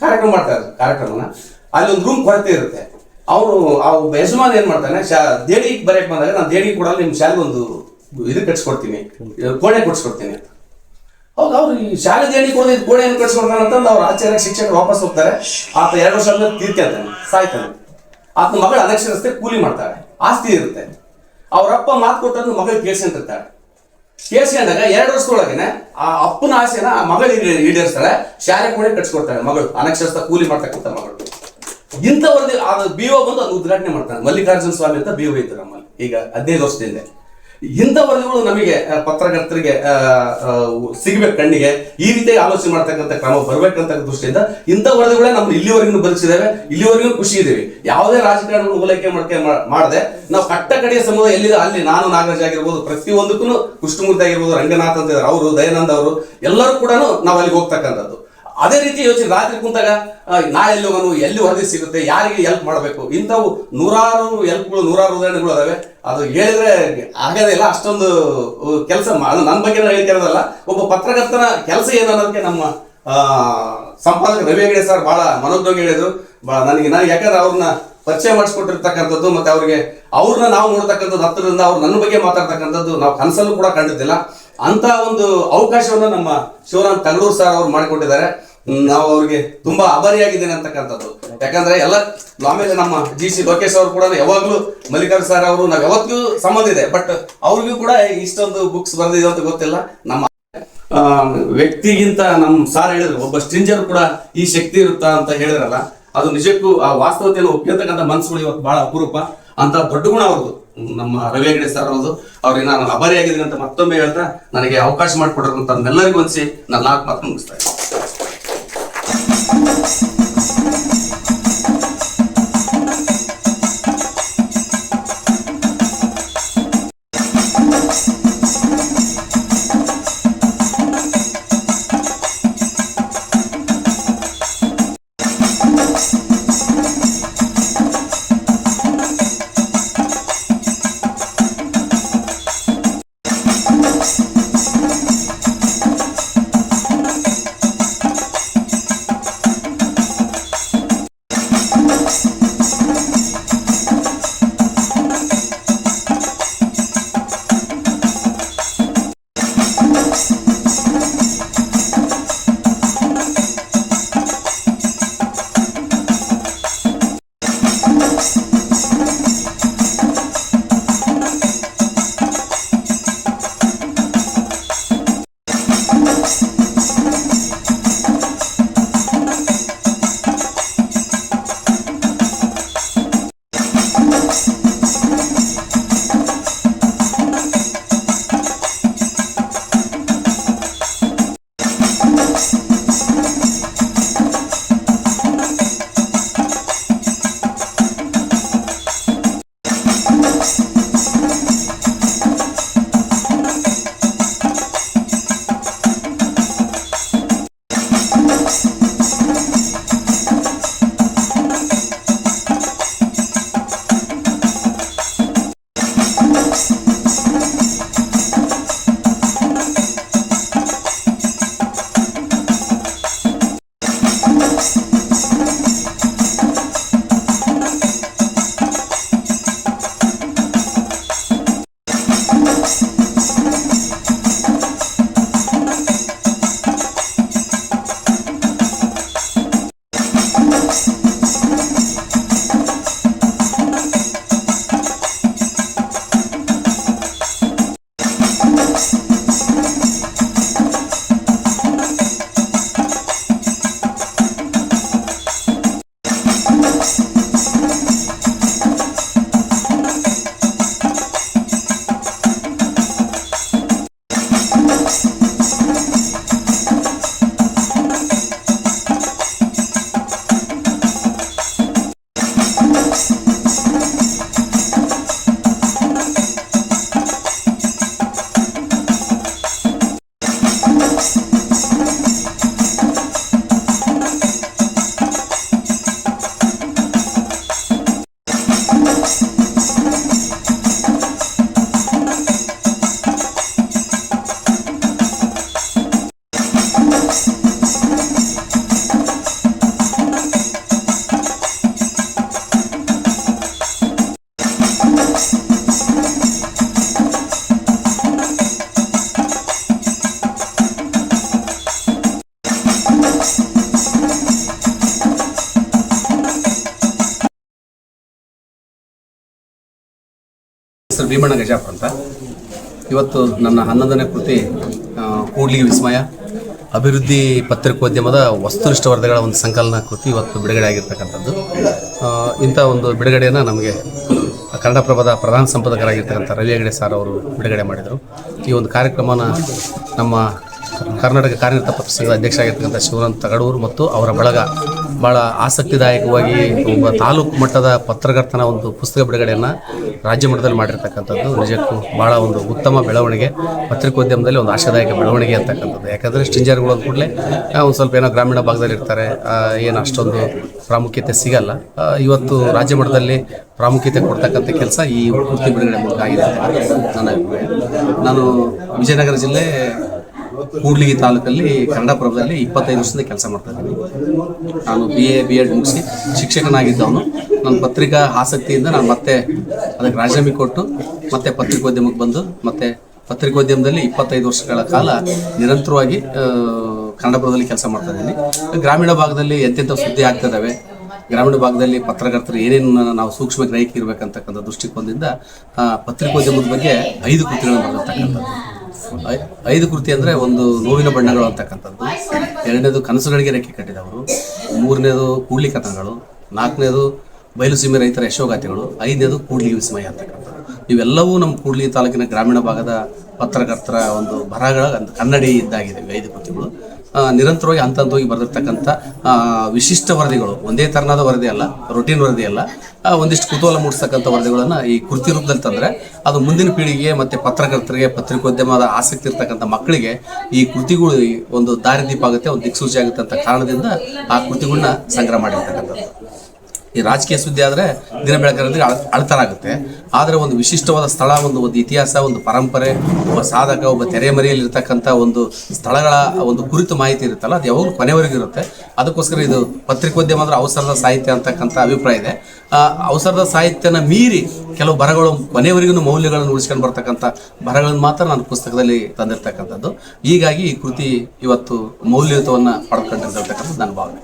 ಕಾರ್ಯಕ್ರಮ ಮಾಡ್ತಾರೆ. ಕಾರ್ಯಕ್ರಮನ ಅಲ್ಲಿ ಒಂದು ರೂಮ್ ಕೊರತೆ ಇರುತ್ತೆ. ಅವನು ಆ ಯಜಮಾನ ಏನ್ ಮಾಡ್ತಾನೆ, ದೇಡಿ ಬರೆಯಕ್ ಬಂದಾಗ ನಾನು ದೇಡಿ ಕೂಡ ನಿಮ್ಮ ಶಾಲೆಗೆ ಒಂದು ಇದು ಕಟ್ಸ್ಕೊಡ್ತೀನಿ, ಕೋಣೆ ಕೊಡ್ಸ್ಕೊಡ್ತೀನಿ ಅಂತ. ಹೌದು, ಅವ್ರು ಈ ಶಾಲೆ ದೇಡಿ ಕೊಡೋದು ಕೋಣೆ ಏನು ಕಟ್ಸ್ಕೊಡ್ತಾನೆ ಅಂತಂದು ಅವ್ರ ಆಚಾರ್ಯ ಶಿಕ್ಷಕರು ವಾಪಸ್ ಹೋಗ್ತಾರೆ. ಆತ 2 ವರ್ಷ ಆದ್ಮೇಲೆ ತೀರ್ಕೊಳ್ತಾನೆ, ಸಾಯ್ತಾನೆ. ಆತನ ಮಗಳು ಅನಕ್ಷರಸ್ಥೆ, ಕೂಲಿ ಮಾಡ್ತಾಳೆ, ಆಸ್ತಿ ಇರುತ್ತೆ. ಅವ್ರಪ್ಪ ಮಾತು ಕೊಟ್ಟಂದು ಮಗಳು ಕೇಳ್ಸ್ಕೊಂಡಿರ್ತಾಳೆ. ಕೇಳ್ಸ್ಕೊಂಡಾಗ 2 ವರ್ಷದೊಳಗೇನೆ ಆ ಅಪ್ಪನ ಆಸೆನ ಆ ಮಗಳಿಗೆ ಈಡೇರಿಸ್ತಾಳೆ, ಶಾಲೆ ಕೋಣೆ ಕಟ್ಸ್ಕೊಡ್ತಾಳೆ ಮಗಳು, ಅನಕ್ಷರಸ್ಥ ಕೂಲಿ ಮಾಡ್ತಕ್ಕಂಥ ಮಗಳು. ಇಂಥ ವರದಿ ಅದು BO ಬಂದು ಅದು ಉದ್ಘಾಟನೆ ಮಾಡ್ತಾನೆ. ಮಲ್ಲಿಕಾರ್ಜುನ ಸ್ವಾಮಿ ಅಂತ BO ಇದ್ರು ನಮ್ಮಲ್ಲಿ ಈಗ 15 ವರ್ಷದಿಂದ. ಇಂಥ ವರದಿಗಳು ನಮಗೆ ಪತ್ರಕರ್ತರಿಗೆ ಸಿಗ್ಬೇಕು ಕಣ್ಣಿಗೆ. ಈ ರೀತಿ ಆಲೋಚನೆ ಮಾಡ್ತಕ್ಕಂಥ ಕ್ರಮ ಬರ್ಬೇಕಂತ ದೃಷ್ಟಿಯಿಂದ ಇಂಥ ವರದಿಗಳೇ ನಮ್ಗೆ ಇಲ್ಲಿವರೆಗೂ ಬದುಕಿಸಿದ್ದೇವೆ, ಇಲ್ಲಿವರೆಗೂ ಖುಷಿ ಇದ್ದೀವಿ. ಯಾವುದೇ ರಾಜಕಾರಣಿಗಳು ಓಲೈಕೆ ಮಾಡದೆ ನಾವು ಕಟ್ಟ ಕಡೆಯ ಸಮುದಾಯ ಎಲ್ಲಿದೆ ಅಲ್ಲಿ ನಾನು ನಾಗರಾಜ್ ಆಗಿರ್ಬೋದು, ಪ್ರತಿಯೊಂದಕ್ಕೂ ಕೃಷ್ಣಮೂರ್ತಿ ಆಗಿರ್ಬೋದು, ರಂಗನಾಥ್ ಅಂತ ಇದ್ದಾರೆ, ಅವರು ದಯಾನಂದ ಅವರು ಎಲ್ಲರೂ ಕೂಡ ನಾವು ಅಲ್ಲಿಗೆ ಹೋಗ್ತಕ್ಕಂಥದ್ದು. ಅದೇ ರೀತಿ ಯೋಚನೆ, ರಾತ್ರಿ ಕುಂತಾಗ ನಾ ಎಲ್ಲಿ ಹೋಗೋನು, ಎಲ್ಲಿ ವರದಿ ಸಿಗುತ್ತೆ, ಯಾರಿಗೆ ಹೆಲ್ಪ್ ಮಾಡಬೇಕು, ಇಂಥವು ನೂರಾರು ಹೆಲ್ಪ್ಗಳು, ನೂರಾರು ಉದಾಹರಣೆಗಳು ಅದಾವೆ. ಅದು ಹೇಳಿದ್ರೆ ಆಗದೇ ಇಲ್ಲ, ಅಷ್ಟೊಂದು ಕೆಲಸ. ನನ್ನ ಬಗ್ಗೆ ಹೇಳ್ತಿರೋದಲ್ಲ, ಒಬ್ಬ ಪತ್ರಕರ್ತನ ಕೆಲಸ ಏನು ಅನ್ನೋದಕ್ಕೆ ನಮ್ಮ ಸಂಪಾದಕ ರವಿ ಹೆಗಡೆ ಸರ್ ಬಹಳ ಮನೋಜ್ಞವಾಗಿ ಹೇಳಿದ್ರು. ನನಗೆ ಯಾಕಂದ್ರೆ ಅವ್ರನ್ನ ಪರಿಚಯ ಮಾಡಿಸ್ಕೊಟ್ಟಿರ್ತಕ್ಕಂಥದ್ದು, ಮತ್ತೆ ಅವ್ರನ್ನ ನಾವು ನೋಡ್ತಕ್ಕಂಥದ್ದು ಹತ್ತಿರದಿಂದ, ಅವ್ರು ನನ್ನ ಬಗ್ಗೆ ಮಾತಾಡ್ತಕ್ಕಂಥದ್ದು ನಾವು ಕನಸಲ್ಲೂ ಕೂಡ ಕಂಡಿದ್ದಿಲ್ಲ. ಅಂತ ಒಂದು ಅವಕಾಶವನ್ನು ನಮ್ಮ ಶಿವರಾಮ್ ತಗಡೂರು ಸರ್ ಅವ್ರು ಮಾಡಿಕೊಟ್ಟಿದ್ದಾರೆ. ನಾವು ಅವ್ರಿಗೆ ತುಂಬಾ ಆಭಾರಿಯಾಗಿದ್ದೇನೆ ಅಂತಕ್ಕಂಥದ್ದು. ಯಾಕಂದ್ರೆ ಎಲ್ಲ ಆಮೇಲೆ ನಮ್ಮ GC ಲೋಕೇಶ್ ಅವರು ಕೂಡ ಯಾವಾಗ್ಲೂ, ಮಲ್ಲಿಕಾರ್ಜುನ ಸರ್ ಅವರು ನಾವ್ ಯಾವತ್ತಿಗೂ ಸಂಬಂಧ ಇದೆ, ಬಟ್ ಅವ್ರಿಗೂ ಕೂಡ ಇಷ್ಟೊಂದು ಬುಕ್ಸ್ ಬರೆದಿದೆ ಅಂತ ಗೊತ್ತಿಲ್ಲ. ನಮ್ಮ ವ್ಯಕ್ತಿಗಿಂತ ನಮ್ಮ ಸಾರ್ ಹೇಳಿದ್ರು, ಒಬ್ಬ ಸ್ಟ್ರಿಂಜರ್ ಕೂಡ ಈ ಶಕ್ತಿ ಇರುತ್ತಾ ಅಂತ ಹೇಳಿದ್ರಲ್ಲ, ಅದು ನಿಜಕ್ಕೂ ಆ ವಾಸ್ತವತೆಯನ್ನು ಒಪ್ಪಿರ್ತಕ್ಕಂಥ ಮನಸ್ಸುಗಳು ಇವತ್ತು ಬಹಳ ಅಪರೂಪ. ಅಂತ ದೊಡ್ಡ ಗುಣ ಅವ್ರದ್ದು, ನಮ್ಮ ರವಿ ಹೆಗಡೆ ಸರ್ ಅವ್ರದ್ದು. ಅವ್ರಿಗೆ ನಾನು ಆಭಾರಿಯಾಗಿದ್ದೀನಿ ಅಂತ ಮತ್ತೊಮ್ಮೆ ಹೇಳ್ತಾ, ನನಗೆ ಅವಕಾಶ ಮಾಡಿಕೊಟ್ಟಿರುವಂತ ಎಲ್ಲರಿಗೂ ಅನಿಸಿ ನಾನು 4 ಮಾತು ಮುಗಿಸ್ತಾ ಇದ್ದೀನಿ. ಹೆಸರು ಭೀಮಣ್ಣ ಗಜಾಪುರ ಅಂತ. ಇವತ್ತು ನನ್ನ 11ನೇ ಕೃತಿ ಕೂಡ್ಲಿಗಿ ವಿಸ್ಮಯ ಅಭಿವೃದ್ಧಿ ಪತ್ರಿಕೋದ್ಯಮದ ವಸ್ತುನಿಷ್ಠ ವರದಿಗಳ ಒಂದು ಸಂಕಲನ ಕೃತಿ ಇವತ್ತು ಬಿಡುಗಡೆ ಆಗಿರ್ತಕ್ಕಂಥದ್ದು. ಇಂಥ ಒಂದು ಬಿಡುಗಡೆಯನ್ನು ನಮಗೆ ಕನ್ನಡಪ್ರಭದ ಪ್ರಧಾನ ಸಂಪಾದಕರಾಗಿರ್ತಕ್ಕಂಥ ರವಿ ಹೆಗಡೆ ಸರ್ ಅವರು ಬಿಡುಗಡೆ ಮಾಡಿದರು. ಈ ಒಂದು ಕಾರ್ಯಕ್ರಮನ ನಮ್ಮ ಕರ್ನಾಟಕ ಕಾರ್ಯನಿರತ ಪತ್ರ ಸಂಘದ ಅಧ್ಯಕ್ಷ ಆಗಿರ್ತಕ್ಕಂಥ ಶಿವನಂತ ತಗಡೂರು ಮತ್ತು ಅವರ ಬಳಗ ಭಾಳ ಆಸಕ್ತಿದಾಯಕವಾಗಿ ಒಬ್ಬ ತಾಲೂಕು ಮಟ್ಟದ ಪತ್ರಕರ್ತನ ಒಂದು ಪುಸ್ತಕ ಬಿಡುಗಡೆಯನ್ನು ರಾಜ್ಯ ಮಟ್ಟದಲ್ಲಿ ಮಾಡಿರ್ತಕ್ಕಂಥದ್ದು ನಿಜಕ್ಕೂ ಭಾಳ ಒಂದು ಉತ್ತಮ ಬೆಳವಣಿಗೆ, ಪತ್ರಿಕೋದ್ಯಮದಲ್ಲಿ ಒಂದು ಆಶಾದಾಯಕ ಬೆಳವಣಿಗೆ ಅಂತಕ್ಕಂಥದ್ದು. ಯಾಕಂದರೆ ಸ್ಟಿಂಜರ್ಗಳು ಅಂದ ಕೂಡಲೇ ಒಂದು ಸ್ವಲ್ಪ ಏನೋ ಗ್ರಾಮೀಣ ಭಾಗದಲ್ಲಿ ಇರ್ತಾರೆ, ಏನು ಅಷ್ಟೊಂದು ಪ್ರಾಮುಖ್ಯತೆ ಸಿಗಲ್ಲ. ಇವತ್ತು ರಾಜ್ಯ ಮಟ್ಟದಲ್ಲಿ ಪ್ರಾಮುಖ್ಯತೆ ಕೊಡ್ತಕ್ಕಂಥ ಕೆಲಸ ಈ ಕೃತಿ ಬಿಡುಗಡೆ ಮೂಲಕ ಆಗಿದೆ ನನ್ನ ಅಭಿಪ್ರಾಯ. ನಾನು ವಿಜಯನಗರ ಜಿಲ್ಲೆ ಕೂಡ್ಲಿಗಿ ತಾಲೂಕಲ್ಲಿ ಕನ್ನಡಪ್ರಭದಲ್ಲಿ 25 ವರ್ಷದಿಂದ ಕೆಲಸ ಮಾಡ್ತಾ ಇದ್ದೀನಿ. ನಾನು BA B.Ed ಮುಗಿಸಿ ಶಿಕ್ಷಕನಾಗಿದ್ದವನು. ನನ್ನ ಪತ್ರಿಕಾ ಆಸಕ್ತಿಯಿಂದ ನಾನು ಮತ್ತೆ ಅದಕ್ಕೆ ರಾಜೀನಾಮೆ ಕೊಟ್ಟು ಮತ್ತೆ ಪತ್ರಿಕೋದ್ಯಮಕ್ಕೆ ಬಂದು ಮತ್ತೆ ಪತ್ರಿಕೋದ್ಯಮದಲ್ಲಿ 25 ವರ್ಷಗಳ ಕಾಲ ನಿರಂತರವಾಗಿ ಕನ್ನಡಪ್ರಭದಲ್ಲಿ ಕೆಲಸ ಮಾಡ್ತಾ ಇದ್ದೀನಿ. ಗ್ರಾಮೀಣ ಭಾಗದಲ್ಲಿ ಎಂತೆಂಥ ಸುದ್ದಿ ಆಗ್ತಿದ್ದಾವೆ, ಗ್ರಾಮೀಣ ಭಾಗದಲ್ಲಿ ಪತ್ರಕರ್ತರು ಏನೇನು ನಾವು ಸೂಕ್ಷ್ಮ ಗ್ರಹಿಕೆ ಇರಬೇಕಂತಕ್ಕಂಥ ದೃಷ್ಟಿಕೋನದಿಂದ ಪತ್ರಿಕೋದ್ಯಮದ ಬಗ್ಗೆ 5 ಕೃತಿಗಳನ್ನು ಬರೆದಿರ್ತಕ್ಕಂಥದ್ದು. 5 ಕೃತಿ ಅಂದರೆ ಒಂದು ನೋವಿನ ಬಣ್ಣಗಳು ಅಂತಕ್ಕಂಥದ್ದು, 2ನೇದು ಕನಸುಗಳಿಗೆ ರೆಕ್ಕೆ ಕಟ್ಟಿದವರು, 3ನೇದು ಕೂಡ್ಲಿ ಕಥನಗಳು, 4ನೇದು ಬಯಲುಸೀಮೆ ರೈತರ ಯಶೋಗಾಥೆಗಳು, 5ನೇದು ಕೂಡ್ಲಿಗಿ ವಿಸ್ಮಯ ಅಂತಕ್ಕಂಥದ್ದು. ಇವೆಲ್ಲವೂ ನಮ್ಮ ಕೂಡ್ಲಿಗಿ ತಾಲೂಕಿನ ಗ್ರಾಮೀಣ ಭಾಗದ ಪತ್ರಕರ್ತರ ಒಂದು ಬರಹಗಳ ಕನ್ನಡಿ ಇದ್ದಾಗಿದೆ. 5 ಕೃತಿಗಳು ನಿರಂತರವಾಗಿ ಹಂತವಾಗಿ ಬರೆದಿರ್ತಕ್ಕಂಥ ವಿಶಿಷ್ಟ ವರದಿಗಳು, ಒಂದೇ ಥರನಾದ ವರದಿ ಅಲ್ಲ, ರೊಟೀನ್ ವರದಿ ಅಲ್ಲ, ಒಂದಿಷ್ಟು ಕುತೂಹಲ ಮೂಡಿಸ್ತಕ್ಕಂಥ ವರದಿಗಳನ್ನು ಈ ಕೃತಿ ರೂಪದಲ್ಲಿ ತಂದರೆ ಅದು ಮುಂದಿನ ಪೀಳಿಗೆಗೆ ಮತ್ತು ಪತ್ರಕರ್ತರಿಗೆ, ಪತ್ರಿಕೋದ್ಯಮದ ಆಸಕ್ತಿ ಇರ್ತಕ್ಕಂಥ ಮಕ್ಕಳಿಗೆ ಈ ಕೃತಿಗಳು ಒಂದು ದಾರಿದೀಪ ಆಗುತ್ತೆ, ಒಂದು ದಿಕ್ಸೂಚಿ ಆಗುತ್ತೆ ಅಂತ ಕಾರಣದಿಂದ ಆ ಕೃತಿಗಳನ್ನ ಸಂಗ್ರಹ ಮಾಡಿರ್ತಕ್ಕಂಥದ್ದು. ಈ ರಾಜಕೀಯ ಸುದ್ದಿ ಆದರೆ ದಿನ ಬೆಳಕರಲ್ಲಿ ಅಳ್ತರಾಗುತ್ತೆ. ಆದರೆ ಒಂದು ವಿಶಿಷ್ಟವಾದ ಸ್ಥಳ, ಒಂದು ಇತಿಹಾಸ, ಒಂದು ಪರಂಪರೆ, ಒಬ್ಬ ಸಾಧಕ, ಒಬ್ಬ ತೆರೆಮರೆಯಲ್ಲಿ ಇರ್ತಕ್ಕಂಥ ಒಂದು ಸ್ಥಳಗಳ ಒಂದು ಕುರಿತು ಮಾಹಿತಿ ಇರುತ್ತಲ್ಲ, ಅದು ಯಾವಾಗಲೂ ಕೊನೆವರೆಗೂ ಇರುತ್ತೆ. ಅದಕ್ಕೋಸ್ಕರ ಇದು ಪತ್ರಿಕೋದ್ಯಮ ಅಂದರೆ ಅವಸರದ ಸಾಹಿತ್ಯ ಅಂತಕ್ಕಂಥ ಅಭಿಪ್ರಾಯ ಇದೆ. ಅವಸರದ ಸಾಹಿತ್ಯನ ಮೀರಿ ಕೆಲವು ಬರಹಗಳು ಕೊನೆವರೆಗೂ ಮೌಲ್ಯಗಳನ್ನು ಉಳಿಸ್ಕೊಂಡು ಬರ್ತಕ್ಕಂಥ ಬರಹಗಳನ್ನು ಮಾತ್ರ ನಾನು ಪುಸ್ತಕದಲ್ಲಿ ತಂದಿರ್ತಕ್ಕಂಥದ್ದು. ಹೀಗಾಗಿ ಈ ಕೃತಿ ಇವತ್ತು ಮೌಲ್ಯಯುತವನ್ನು ಪಡ್ಕೊಂಡಿರ್ತಕ್ಕಂಥದ್ದು ನನ್ನ ಭಾವನೆ.